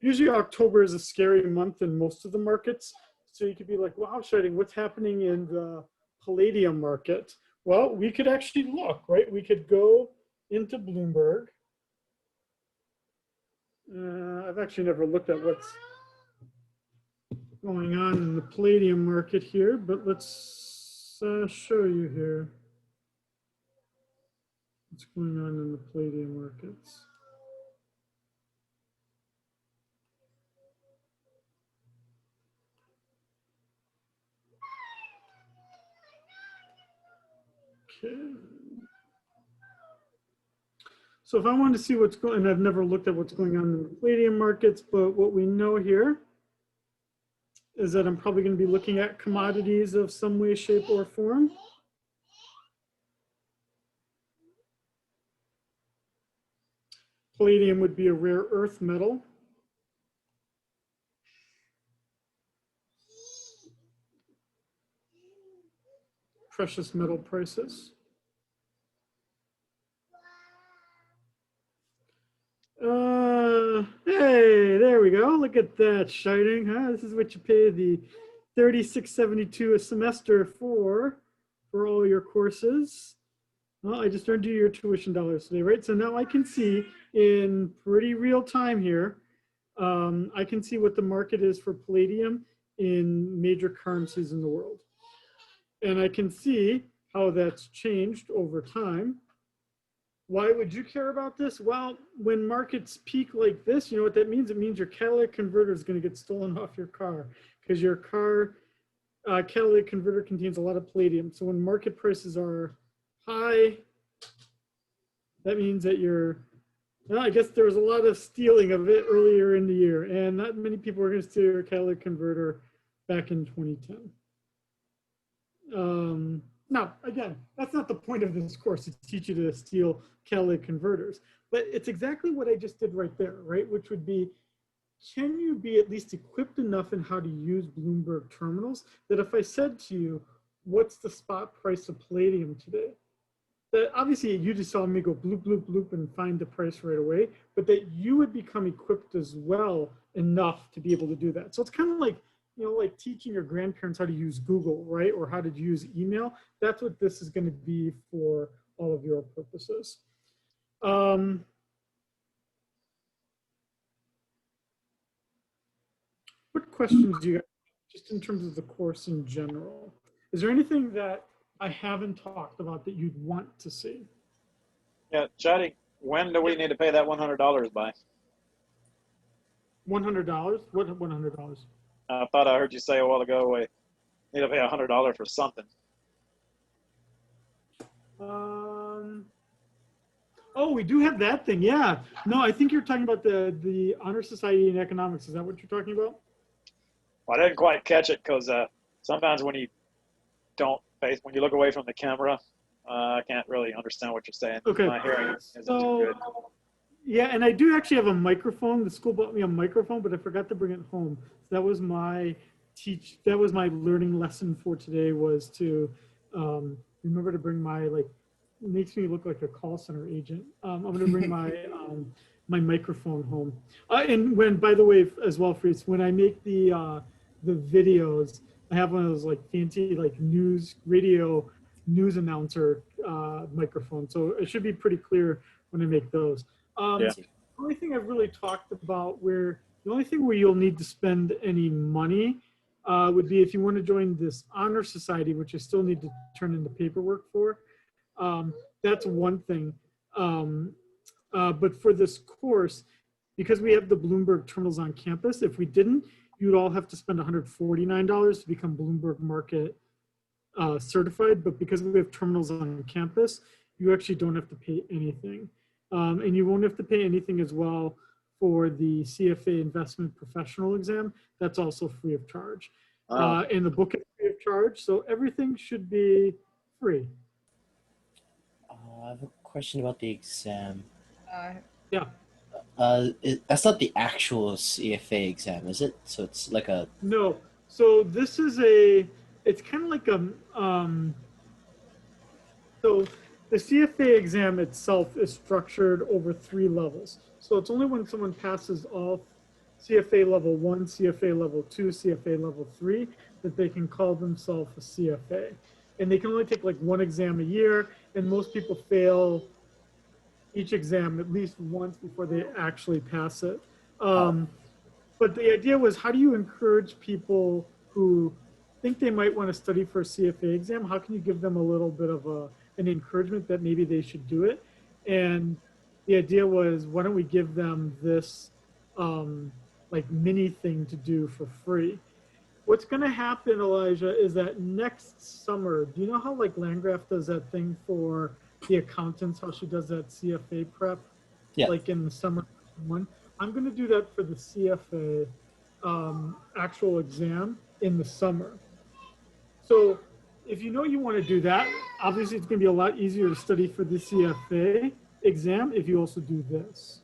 usually October is a scary month in most of the markets. So you could be like, wow, Shining, what's happening in the palladium market? Well, we could actually look, right? We could go into Bloomberg. I've actually never looked at what's going on in the palladium market here, but let's show you here what's going on in the palladium markets. Okay. So if I wanted to see what's going, and I've never looked at what's going on in the palladium markets, but what we know here is that I'm probably going to be looking at commodities of some way, shape, or form. Palladium would be a rare earth metal. Precious metal prices. Hey, there we go. Look at that, Shining, huh? This is what you pay the $36.72 a semester for all your courses. Well, I just earned you your tuition dollars today, right? So now I can see in pretty real time here, I can see what the market is for palladium in major currencies in the world. And I can see how that's changed over time. Why would you care about this? Well, when markets peak like this, you know what that means? It means your catalytic converter is going to get stolen off your car, because your car catalytic converter contains a lot of palladium. So when market prices are high, that means that well, I guess there was a lot of stealing of it earlier in the year, and not many people were going to steal your catalytic converter back in 2010. Now, again, that's not the point of this course, to teach you to steal catalytic converters, but it's exactly what I just did right there, right? Which would be, can you be at least equipped enough in how to use Bloomberg terminals that if I said to you, what's the spot price of palladium today? That obviously you just saw me go bloop, bloop, bloop and find the price right away, but that you would become equipped as well enough to be able to do that. So it's kind of like, you know, like teaching your grandparents how to use Google, right? Or how to use email. That's what this is going to be for all of your purposes. What questions do you have, just in terms of the course in general? Is there anything that I haven't talked about that you'd want to see?
Yeah, Chatty, when do we need to pay that $100 by?
$100? What $100?
I thought I heard you say a while ago we need to pay $100 for something.
Oh, we do have that thing. Yeah. No, I think you're talking about the Honor Society in Economics. Is that what you're talking about?
Well, I didn't quite catch it because sometimes when you when you look away from the camera, I can't really understand what you're saying.
Okay.
My hearing isn't too good.
Yeah, and I do actually have a microphone. The school bought me a microphone, but I forgot to bring it home. So that was my learning lesson for today, was to remember to bring my makes me look like a call center agent. I'm going to bring my my microphone home. And when, by the way, as well, Fritz, when I make the videos, I have one of those like fancy like radio news announcer microphone, so it should be pretty clear when I make those.
Yeah.
The only thing I've really talked about the only thing where you'll need to spend any money would be if you want to join this honor society, which I still need to turn in the paperwork for. That's one thing. But for this course, because we have the Bloomberg terminals on campus, if we didn't, you'd all have to spend $149 to become Bloomberg Market certified. But because we have terminals on campus, you actually don't have to pay anything. And you won't have to pay anything as well for the CFA Investment Professional exam. That's also free of charge. And the book is free of charge, so everything should be free.
I have a question about the exam.
Yeah.
That's not the actual CFA exam, is it? So it's like a...
No. So this is it's kind of like so the CFA exam itself is structured over 3 levels. So it's only when someone passes all CFA level 1, CFA level 2, CFA level 3 that they can call themselves a CFA. And they can only take like 1 exam a year, and most people fail each exam at least once before they actually pass it. But the idea was, how do you encourage people who think they might want to study for a CFA exam? How can you give them a little bit of an encouragement that maybe they should do it? And the idea was, why don't we give them this like mini thing to do for free? What's going to happen, Elijah, is that next summer, do you know how like Landgraf does that thing for the accountants, how she does that CFA prep?
Yeah.
Like in the summer one? I'm going to do that for the CFA actual exam in the summer. So if you know you want to do that, obviously it's going to be a lot easier to study for the CFA exam if you also do this.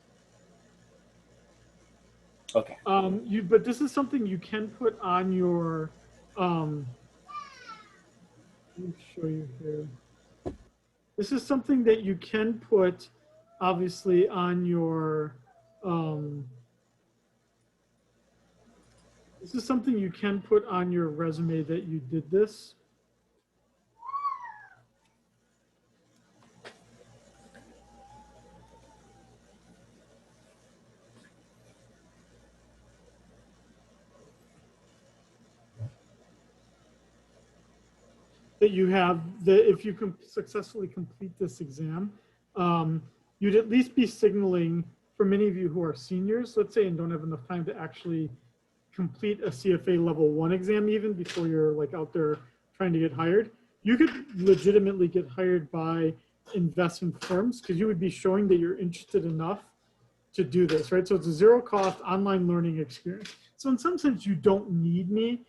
Okay.
But this is something you can put on your, let me show you here. This is something that you can put, obviously, on your, this is something you can put on your resume that you did this. That you have, that if you can successfully complete this exam, you'd at least be signaling for many of you who are seniors, let's say, and don't have enough time to actually complete a CFA level 1 exam even before you're like out there trying to get hired. You could legitimately get hired by investment firms because you would be showing that you're interested enough to do this, right? So it's a zero cost online learning experience. So in some sense, you don't need me,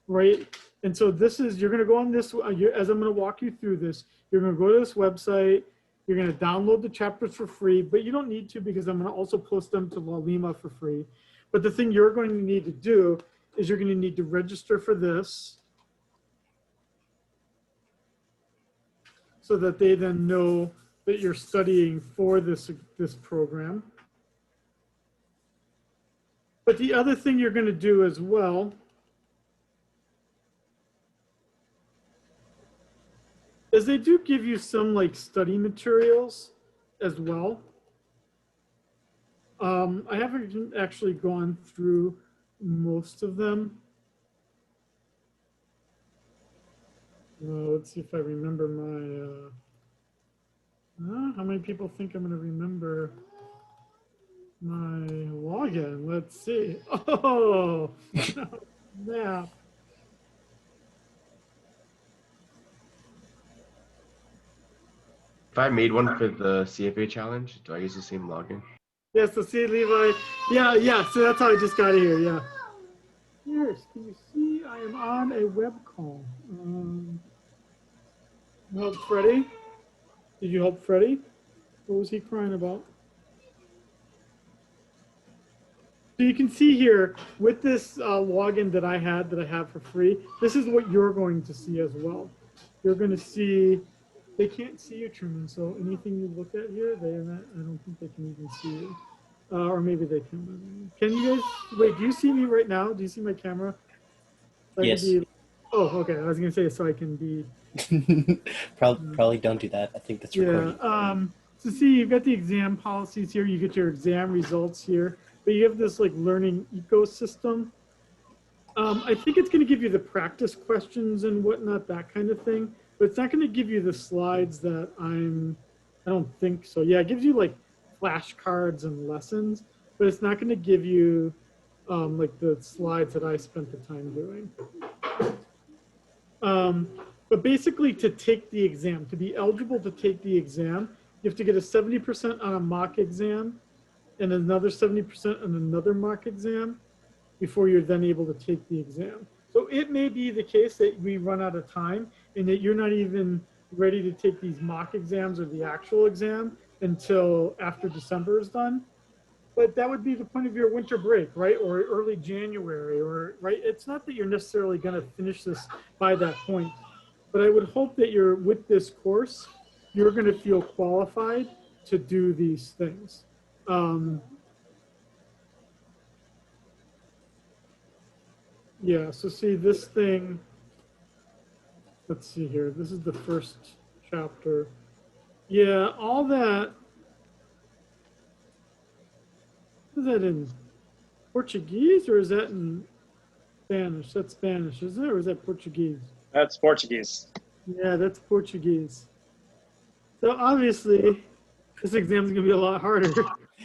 right? And so this is, you're going to go on this, as I'm going to walk you through this, you're going to go to this website, you're going to download the chapters for free, but you don't need to because I'm going to also post them to Lalima for free. But the thing you're going to need to do is you're going to need to register for this so that they then know that you're studying for this program. But the other thing you're going to do as well is they do give you some like study materials as well. I haven't actually gone through most of them. Let's see if I remember my, how many people think I'm gonna remember my login? Let's see. Oh, yeah.
If I made one for the CFA challenge, do I use the same login?
Yeah, so see, Levi. Yeah, so that's how I just got here, yeah. Here, can you see I am on a web call? Help Freddie? Did you help Freddie? What was he crying about? So you can see here, with this login that I have for free, this is what you're going to see as well. You're going to see They can't see you, Truman. So anything you look at here, they're not. I don't think they can even see you. Or maybe they can. Can you guys wait? Do you see me right now? Do you see my camera? So I can
Yes.
be. Oh, okay. I was gonna say so I can be.
Probably don't do that. I think that's recorded.
Yeah. So see, you've got the exam policies here. You get your exam results here, but you have this like learning ecosystem. I think it's going to give you the practice questions and whatnot, that kind of thing. But it's not going to give you the slides that I don't think so. Yeah, it gives you like flashcards and lessons, but it's not going to give you like the slides that I spent the time doing. But basically, to take the exam, to be eligible to take the exam, you have to get a 70% on a mock exam and another 70% on another mock exam before you're then able to take the exam. So it may be the case that we run out of time and that you're not even ready to take these mock exams or the actual exam until after December is done. But that would be the point of your winter break, right? Or early January, or right? It's not that you're necessarily going to finish this by that point, but I would hope that you're with this course, you're going to feel qualified to do these things. Yeah, so see this thing, let's see here. This is the first chapter. Yeah, all that, is that in Portuguese or is that in Spanish? That's Spanish, isn't it? Or is that Portuguese?
That's Portuguese.
Yeah, that's Portuguese. So obviously, this exam is going to be a lot harder.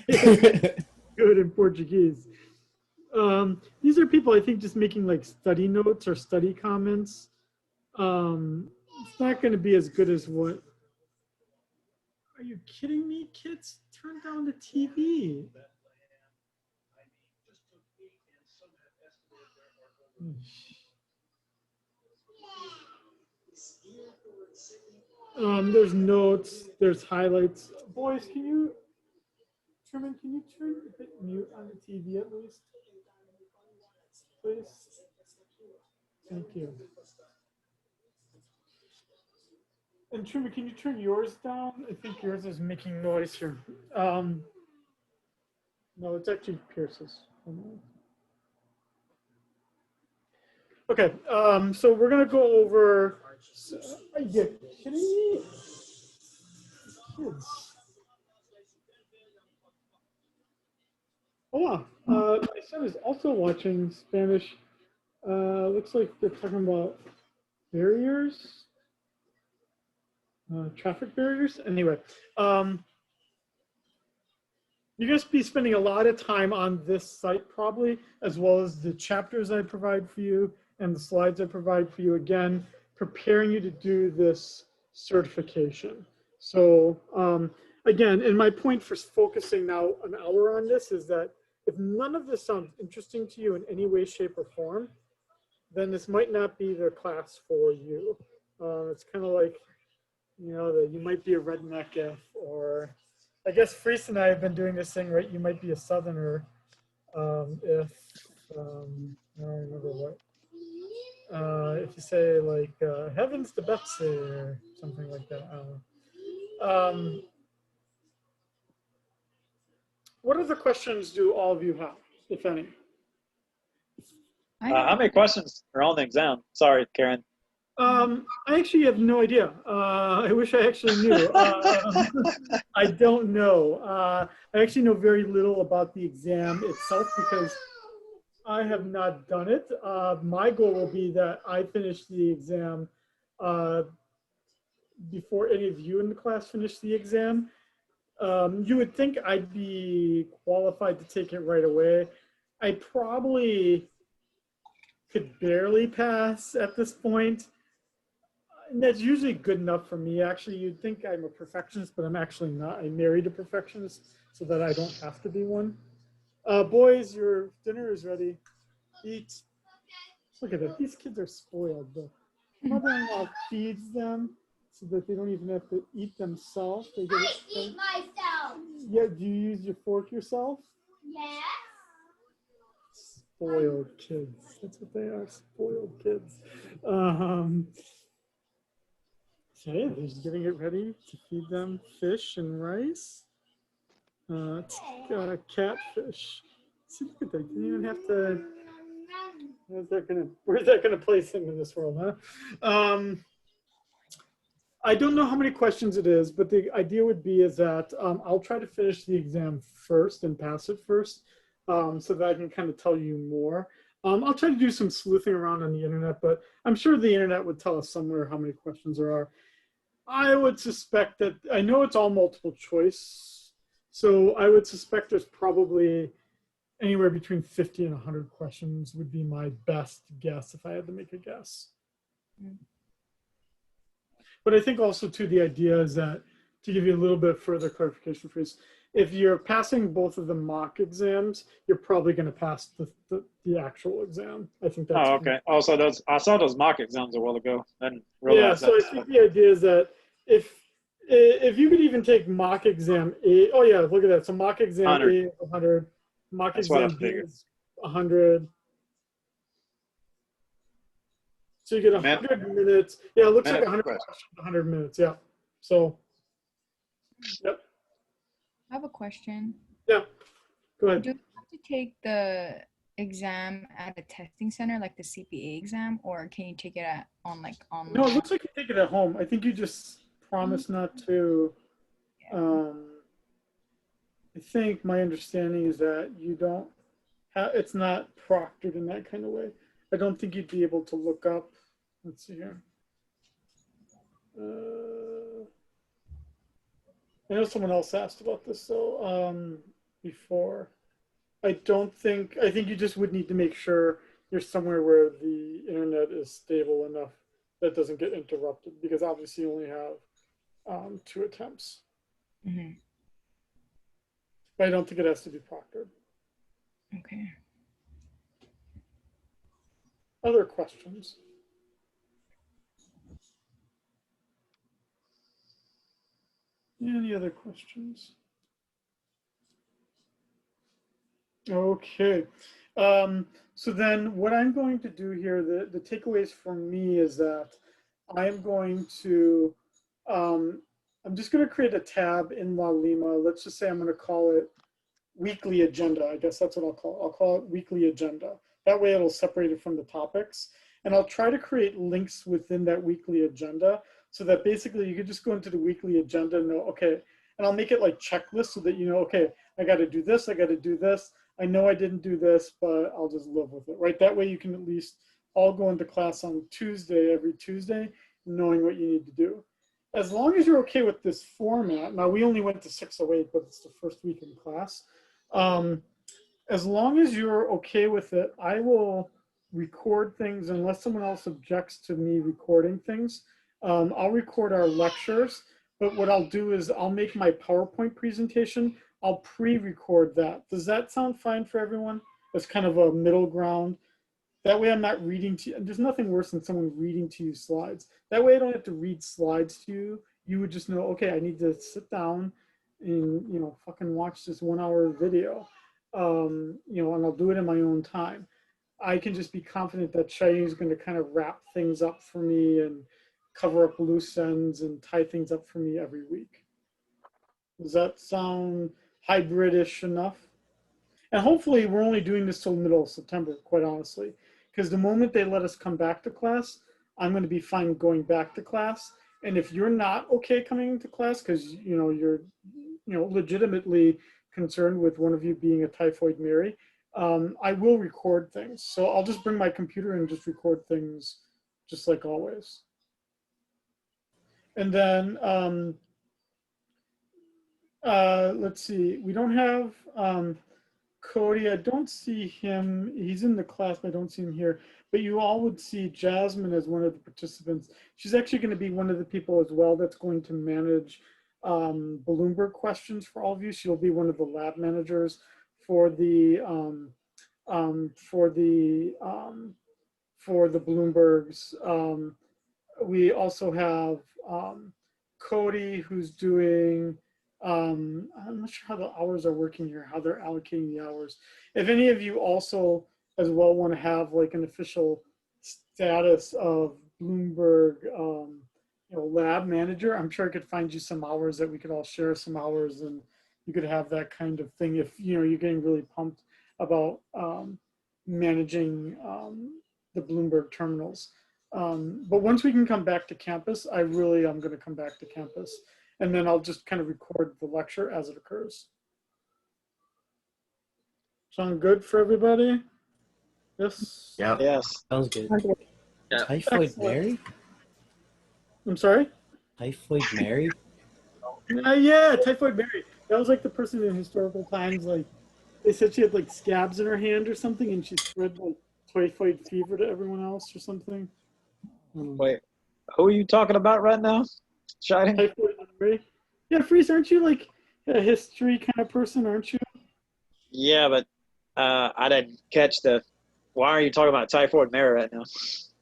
Good in Portuguese. These are people, I think, just making like study notes or study comments. It's not going to be as good as what. Are you kidding me, kids? Turn down the TV. There's notes, there's highlights. Boys, can you, Truman, can you hit mute on the TV at least? Please. Thank you. And Truman, can you turn yours down? I think yours is making noise here. No, it's actually Pierce's. Okay, so we're gonna go over. Are you kidding me? Kids. Oh, my son is also watching Spanish. Looks like they're talking about barriers, traffic barriers. Anyway, you're going to be spending a lot of time on this site probably, as well as the chapters I provide for you and the slides I provide for you, again, preparing you to do this certification. So again, and my point for focusing now an hour on this is that if none of this sounds interesting to you in any way, shape, or form, then this might not be the class for you. It's kind of like, you know, that you might be a redneck if, or I guess Freese and I have been doing this thing, right? You might be a Southerner if, I don't remember what. If you say like, heavens to Betsy or something like that, I don't know. What other questions do all of you have, if any?
How many questions are on the exam? Sorry, Karen.
I actually have no idea. I wish I actually knew. I don't know. I actually know very little about the exam itself because I have not done it. My goal will be that I finish the exam before any of you in the class finish the exam. You would think I'd be qualified to take it right away. I probably could barely pass at this point. And that's usually good enough for me. Actually, you'd think I'm a perfectionist, but I'm actually not. I married a perfectionist so that I don't have to be one. Boys, your dinner is ready. Eat. Look at that. These kids are spoiled. The mother-in-law feeds them so that they don't even have to eat themselves. They get eat myself. Yeah, do you use your fork yourself?
Yes.
Spoiled kids. That's what they are, spoiled kids. Okay, he's getting it ready to feed them fish and rice. It's catfish. See, look at that. You didn't even have to. Where's that gonna place him in this world, huh? I don't know how many questions it is, but the idea would be is that I'll try to finish the exam first and pass it first, so that I can kind of tell you more. I'll try to do some sleuthing around on the internet, but I'm sure the internet would tell us somewhere how many questions there are. I would suspect that, I know it's all multiple choice, so I would suspect there's probably anywhere between 50 and 100 questions would be my best guess if I had to make a guess. But I think also too, the idea is that, to give you a little bit further clarification for you, if you're passing both of the mock exams, you're probably going to pass the actual exam. I think that's.
Oh, okay. Also, I saw those mock exams a while ago. Then
Yeah, so I think the idea is that if you could even take mock exam A, oh yeah, look at that. So mock exam
100.
A is 100, mock
That's what I
exam B
figured.
is 100. So you get 100 minutes. Yeah, it looks like 100 questions, 100 minutes. Yeah. So, yep.
I have a question.
Yeah. Go ahead.
Do you have to take the exam at a testing center, like the CPA exam, or can you take it online?
No, it looks like you take it at home. I think you just promise not to. I think my understanding is that you don't have, it's not proctored in that kind of way. I don't think you'd be able to look up. Let's see here. I know someone else asked about this though before. I think you just would need to make sure you're somewhere where the internet is stable enough that doesn't get interrupted, because obviously you only have 2 attempts.
Mm-hmm.
But I don't think it has to be proctored.
Okay.
Other questions? Any other questions? Okay. So then what I'm going to do here, the takeaways for me is that I'm going to, I'm just going to create a tab in La Lima. Let's just say I'm going to call it weekly agenda. I guess that's what I'll call it. I'll call it weekly agenda. That way it'll separate it from the topics. And I'll try to create links within that weekly agenda so that basically you could just go into the weekly agenda and know, okay, and I'll make it like checklists so that you know, okay, I got to do this, I got to do this. I know I didn't do this, but I'll just live with it, right? That way you can at least all go into class on Tuesday, every Tuesday, knowing what you need to do. As long as you're okay with this format, now we only went to 608, but it's the first week in class. As long as you're okay with it, I will record things unless someone else objects to me recording things. I'll record our lectures, but what I'll do is I'll make my PowerPoint presentation. I'll pre-record that. Does that sound fine for everyone? That's kind of a middle ground. That way I'm not reading to you. There's nothing worse than someone reading to you slides. That way I don't have to read slides to you. You would just know, okay, I need to sit down and, you know, fucking watch this 1 hour video. You know, and I'll do it in my own time. I can just be confident that Cheyenne is going to kind of wrap things up for me and cover up loose ends and tie things up for me every week. Does that sound hybridish enough? And hopefully we're only doing this till the middle of September, quite honestly, because the moment they let us come back to class, I'm going to be fine going back to class. And if you're not okay coming to class because you're legitimately concerned with one of you being a typhoid Mary, I will record things. So I'll just bring my computer and just record things just like always. And then let's see, we don't have Cody. I don't see him. He's in the class, but I don't see him here. But you all would see Jasmine as one of the participants. She's actually going to be one of the people as well that's going to manage Bloomberg questions for all of you. She'll be one of the lab managers for the Bloombergs. We also have Cody, who's doing. I'm not sure how the hours are working here, how they're allocating the hours. If any of you also as well want to have like an official status of Bloomberg lab manager, I'm sure I could find you some hours that we could all share some hours, and you could have that kind of thing if you're getting really pumped about managing the Bloomberg terminals. But once we can come back to campus, I'm going to come back to campus, and then I'll just kind of record the lecture as it occurs. Sound good for everybody? Yes?
Yeah.
Yes.
Sounds good.
Yeah.
Typhoid
Excellent.
Mary?
I'm sorry?
Typhoid Mary?
Yeah, Typhoid Mary. That was like the person in historical times, like they said she had like scabs in her hand or something, and she spread like typhoid fever to everyone else or something.
Wait, who are you talking about right now? Shining?
Typhoid Mary. Yeah, Freeze, aren't you like a history kind of person, aren't you?
Yeah, but I didn't catch the. Why are you talking about Typhoid Mary right now?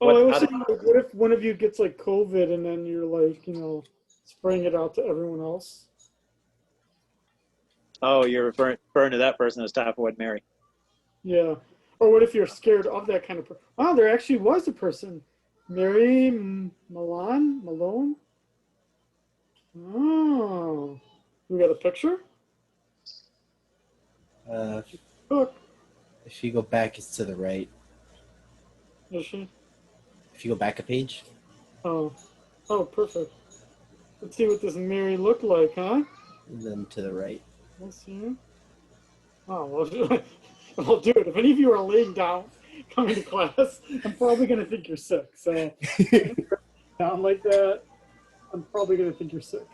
Oh, I was
how
saying, like, what if one of you gets like COVID and then you're like, spraying it out to everyone else?
Oh, you're referring to that person as Typhoid Mary.
Yeah. Or what if you're scared of that kind of person? Wow, there actually was a person. Mary Malone? Oh. We got a picture? Look.
If you go back, it's to the right.
Is she?
If you go back a page,
Oh. Oh, perfect. Let's see what this Mary looked like, huh?
and then to the right.
Let's see. Oh, well, I'll do it. If any of you are laying down coming to class, I'm probably going to think you're sick. So, down like that, I'm probably going to think you're sick.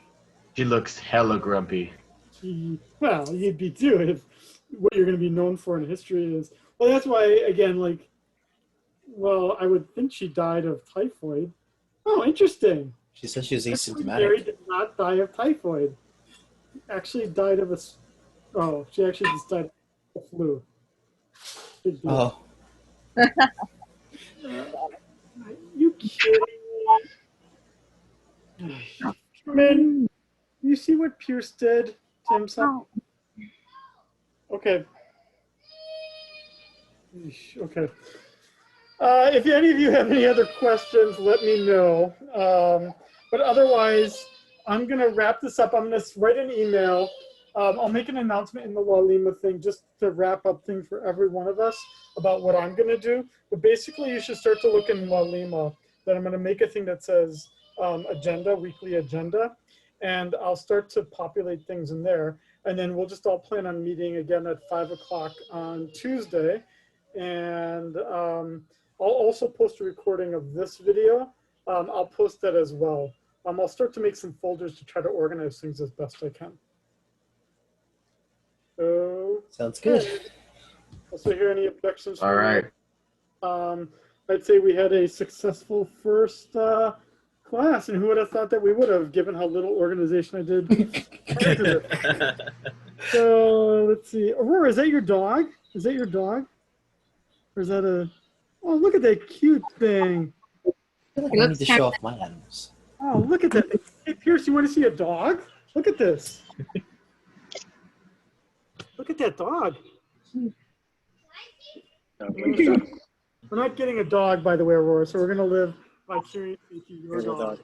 She looks hella grumpy.
Well, you'd be too if what you're going to be known for in history is. Well, that's why, again, I would think she died of typhoid. Oh, interesting.
She said she was
Mary
asymptomatic.
did not die of typhoid. Actually died of she actually just died of the flu. Big deal.
Oh,
You kidding me? Man, you see what Pierce did to himself? Okay. Okay. If any of you have any other questions, let me know. But otherwise, I'm going to wrap this up. I'm going to write an email. I'll make an announcement in the La Lima thing just to wrap up things for every one of us about what I'm going to do. But basically, you should start to look in La Lima that I'm going to make a thing that says agenda, weekly agenda. And I'll start to populate things in there. And then we'll just all plan on meeting again at 5 o'clock on Tuesday. And I'll also post a recording of this video. I'll post that as well. I'll start to make some folders to try to organize things as best I can.
sounds good.
Also hear any objections?
All right.
I'd say we had a successful first class, and who would have thought that we would have, given how little organization I did prior to this. So let's see. Aurora, is that your dog? Is that your dog? Or is that a... Oh, look at that cute thing.
I feel like I need to show off my animals.
Oh, look at that. Hey, Pierce, you want to see a dog? Look at this. Look at that dog. We're not getting a dog, by the way, Aurora, so we're going to live vicariously through your
Here's a
dog.
dog.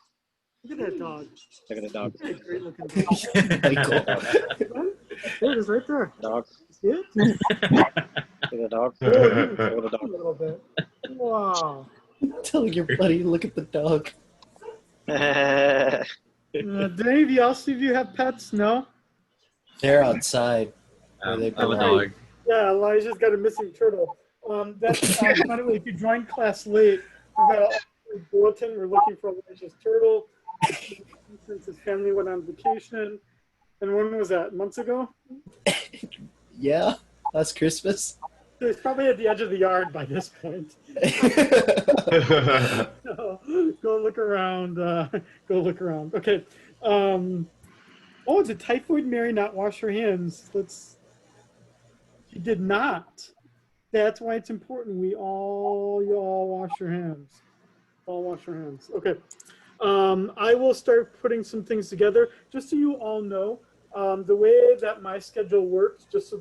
Look at that dog.
Look at the dog.
That's a great looking dog.
Michael.
There it is right there.
Dog.
See it?
Look at the dog.
Oh, you
Look at the
a
dog.
little bit. Wow.
Telling your buddy, look at the dog.
Do any of you else of you have pets? No?
They're outside.
I have a
belong.
dog.
Yeah, Elijah's got a missing turtle. That's by the way, if you joined class late, we've got a bulletin. We're looking for Elijah's turtle. Since his family went on vacation. And when was that? Months ago?
Yeah, last Christmas.
So he's probably at the edge of the yard by this point. So, go look around. Go look around. Okay. Oh, did Typhoid Mary not wash her hands? She did not. That's why it's important. You all wash your hands. All wash your hands. Okay. I will start putting some things together. Just so you all know, the way that my schedule works, just so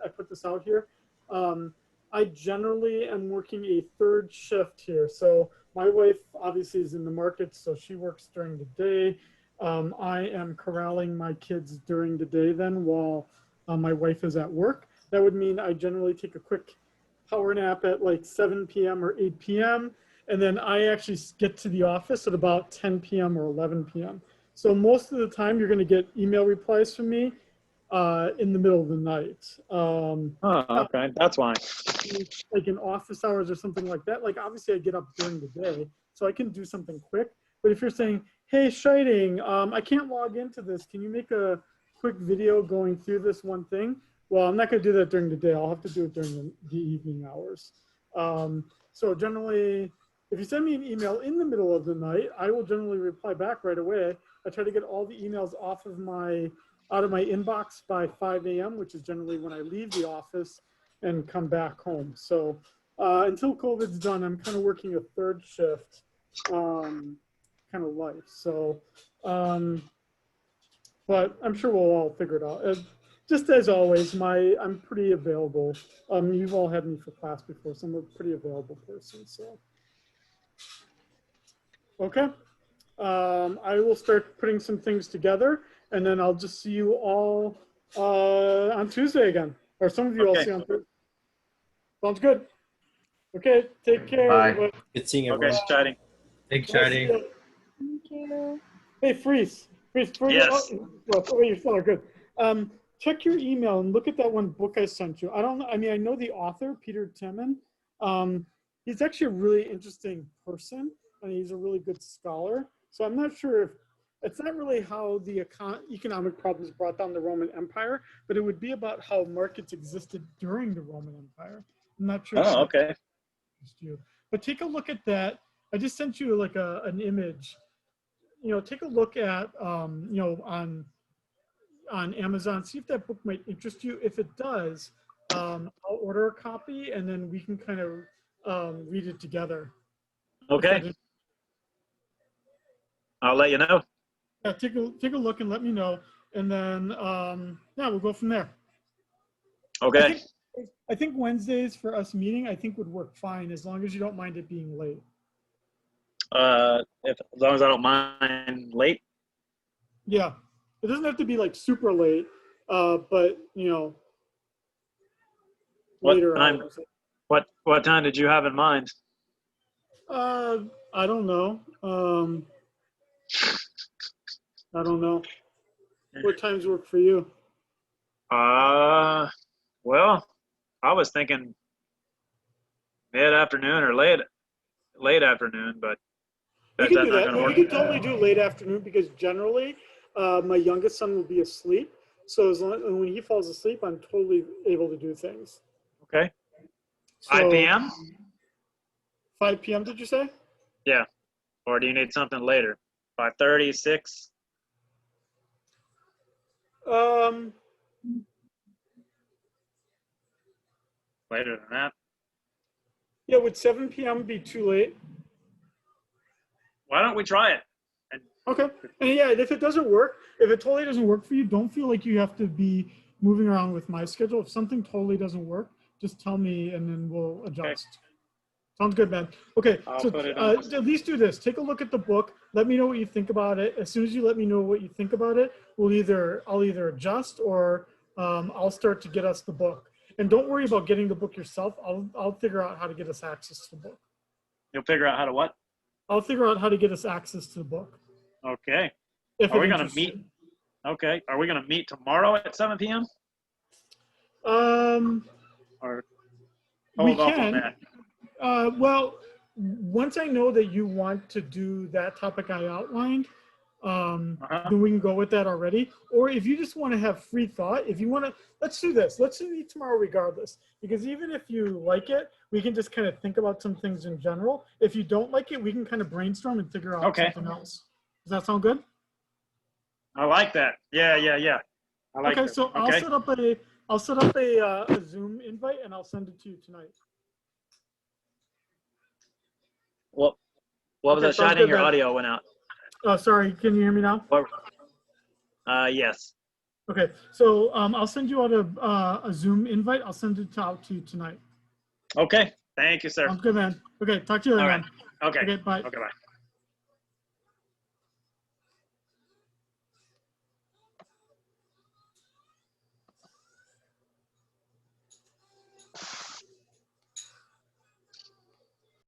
I put this out here, I generally am working a third shift here. So my wife obviously is in the market, so she works during the day. I am corralling my kids during the day then while my wife is at work. That would mean I generally take a quick power nap at like 7 p.m. or 8 p.m. And then I actually get to the office at about 10 p.m. or 11 p.m. So most of the time you're going to get email replies from me in the middle of the night.
Oh, okay. That's why.
Like in office hours or something like that. Like obviously I get up during the day, so I can do something quick. But if you're saying, hey, Shiting, I can't log into this. Can you make a quick video going through this one thing? Well, I'm not going to do that during the day. I'll have to do it during the evening hours. So generally, if you send me an email in the middle of the night, I will generally reply back right away. I try to get all the emails out of my inbox by 5 a.m., which is generally when I leave the office and come back home. So until COVID's done, I'm kind of working a third shift kind of life. So, but I'm sure we'll all figure it out. Just as always, I'm pretty available. You've all had me for class before, so I'm a pretty available person. So, okay. I will start putting some things together, and then I'll just see you all on Tuesday again, or some of you
Okay.
I'll see on Thursday. Sounds good. Okay, take care.
Bye.
Everybody.
Good seeing
Okay,
everyone.
chatting.
Thanks,
Nice to see
Shadi.
you.
Thank you.
Hey, Freeze.
Yes.
Well, you're still good. Check your email and look at that one book I sent you. I mean, I know the author, Peter Timman. He's actually a really interesting person, and he's a really good scholar. So I'm not sure if it's not really how the economic problems brought down the Roman Empire, but it would be about how markets existed during the Roman Empire. I'm not sure.
Oh, okay.
You. But take a look at that. I just sent you like an image. You know, take a look at you know, on Amazon. See if that book might interest you. If it does, I'll order a copy and then we can kind of read it together.
Okay. I'll let you know.
Yeah, take a look and let me know, and then yeah, we'll go from there.
Okay.
I think Wednesdays for us meeting, I think would work fine as long as you don't mind it being late.
As long as I don't mind late.
Yeah, it doesn't have to be like super late, but you know,
What
later
time?
hours.
What time did you have in mind?
I don't know. I don't know. What times work for you?
Well, I was thinking mid-afternoon or late afternoon, but
We
that's
can do
not
that.
going to
We
work.
could totally do late afternoon because generally my youngest son will be asleep. So as long, when he falls asleep, I'm totally able to do things.
Okay.
So,
5 p.m.?
5 p.m. did you say?
Yeah. Or do you need something later? 5:30, 6? Later than that?
Yeah, would 7 p.m. be too late?
Why don't we try it?
Okay. And yeah, if it doesn't work, if it totally doesn't work for you, don't feel like you have to be moving around with my schedule. If something totally doesn't work, just tell me and then we'll adjust.
Okay.
Sounds good, man. Okay,
I'll
so
put it on.
at least do this. Take a look at the book. Let me know what you think about it. As soon as you let me know what you think about it, I'll either adjust or I'll start to get us the book. And don't worry about getting the book yourself. I'll figure out how to get us access to the book.
You'll figure out how to what?
I'll figure out how to get us access to the book.
Okay.
If
Are we
it
going to
interests
meet?
you.
Okay. Are we going to meet tomorrow at 7 p.m.? Or
We
hold off on
can.
that?
Well, once I know that you want to do that topic I outlined, then we can go with that already. Or if you just want to have free thought, if you want to, let's do this. Let's meet tomorrow regardless. Because even if you like it, we can just kind of think about some things in general. If you don't like it, we can kind of brainstorm and figure out something else. Does that sound good?
I like that. Yeah. I like
okay,
that.
so
Okay.
I'll set up a Zoom invite and I'll send it to you tonight.
Well, what was
Okay,
that,
sounds
Shining?
good,
Your
man.
audio went out.
Oh, sorry. Can you hear me now?
Yes.
Okay, so I'll send you out a Zoom invite. I'll send it out to you tonight.
Okay. Thank you, sir.
Sounds good, man. Okay, talk to you later,
All right.
man.
Okay.
Okay, bye.
Okay, bye.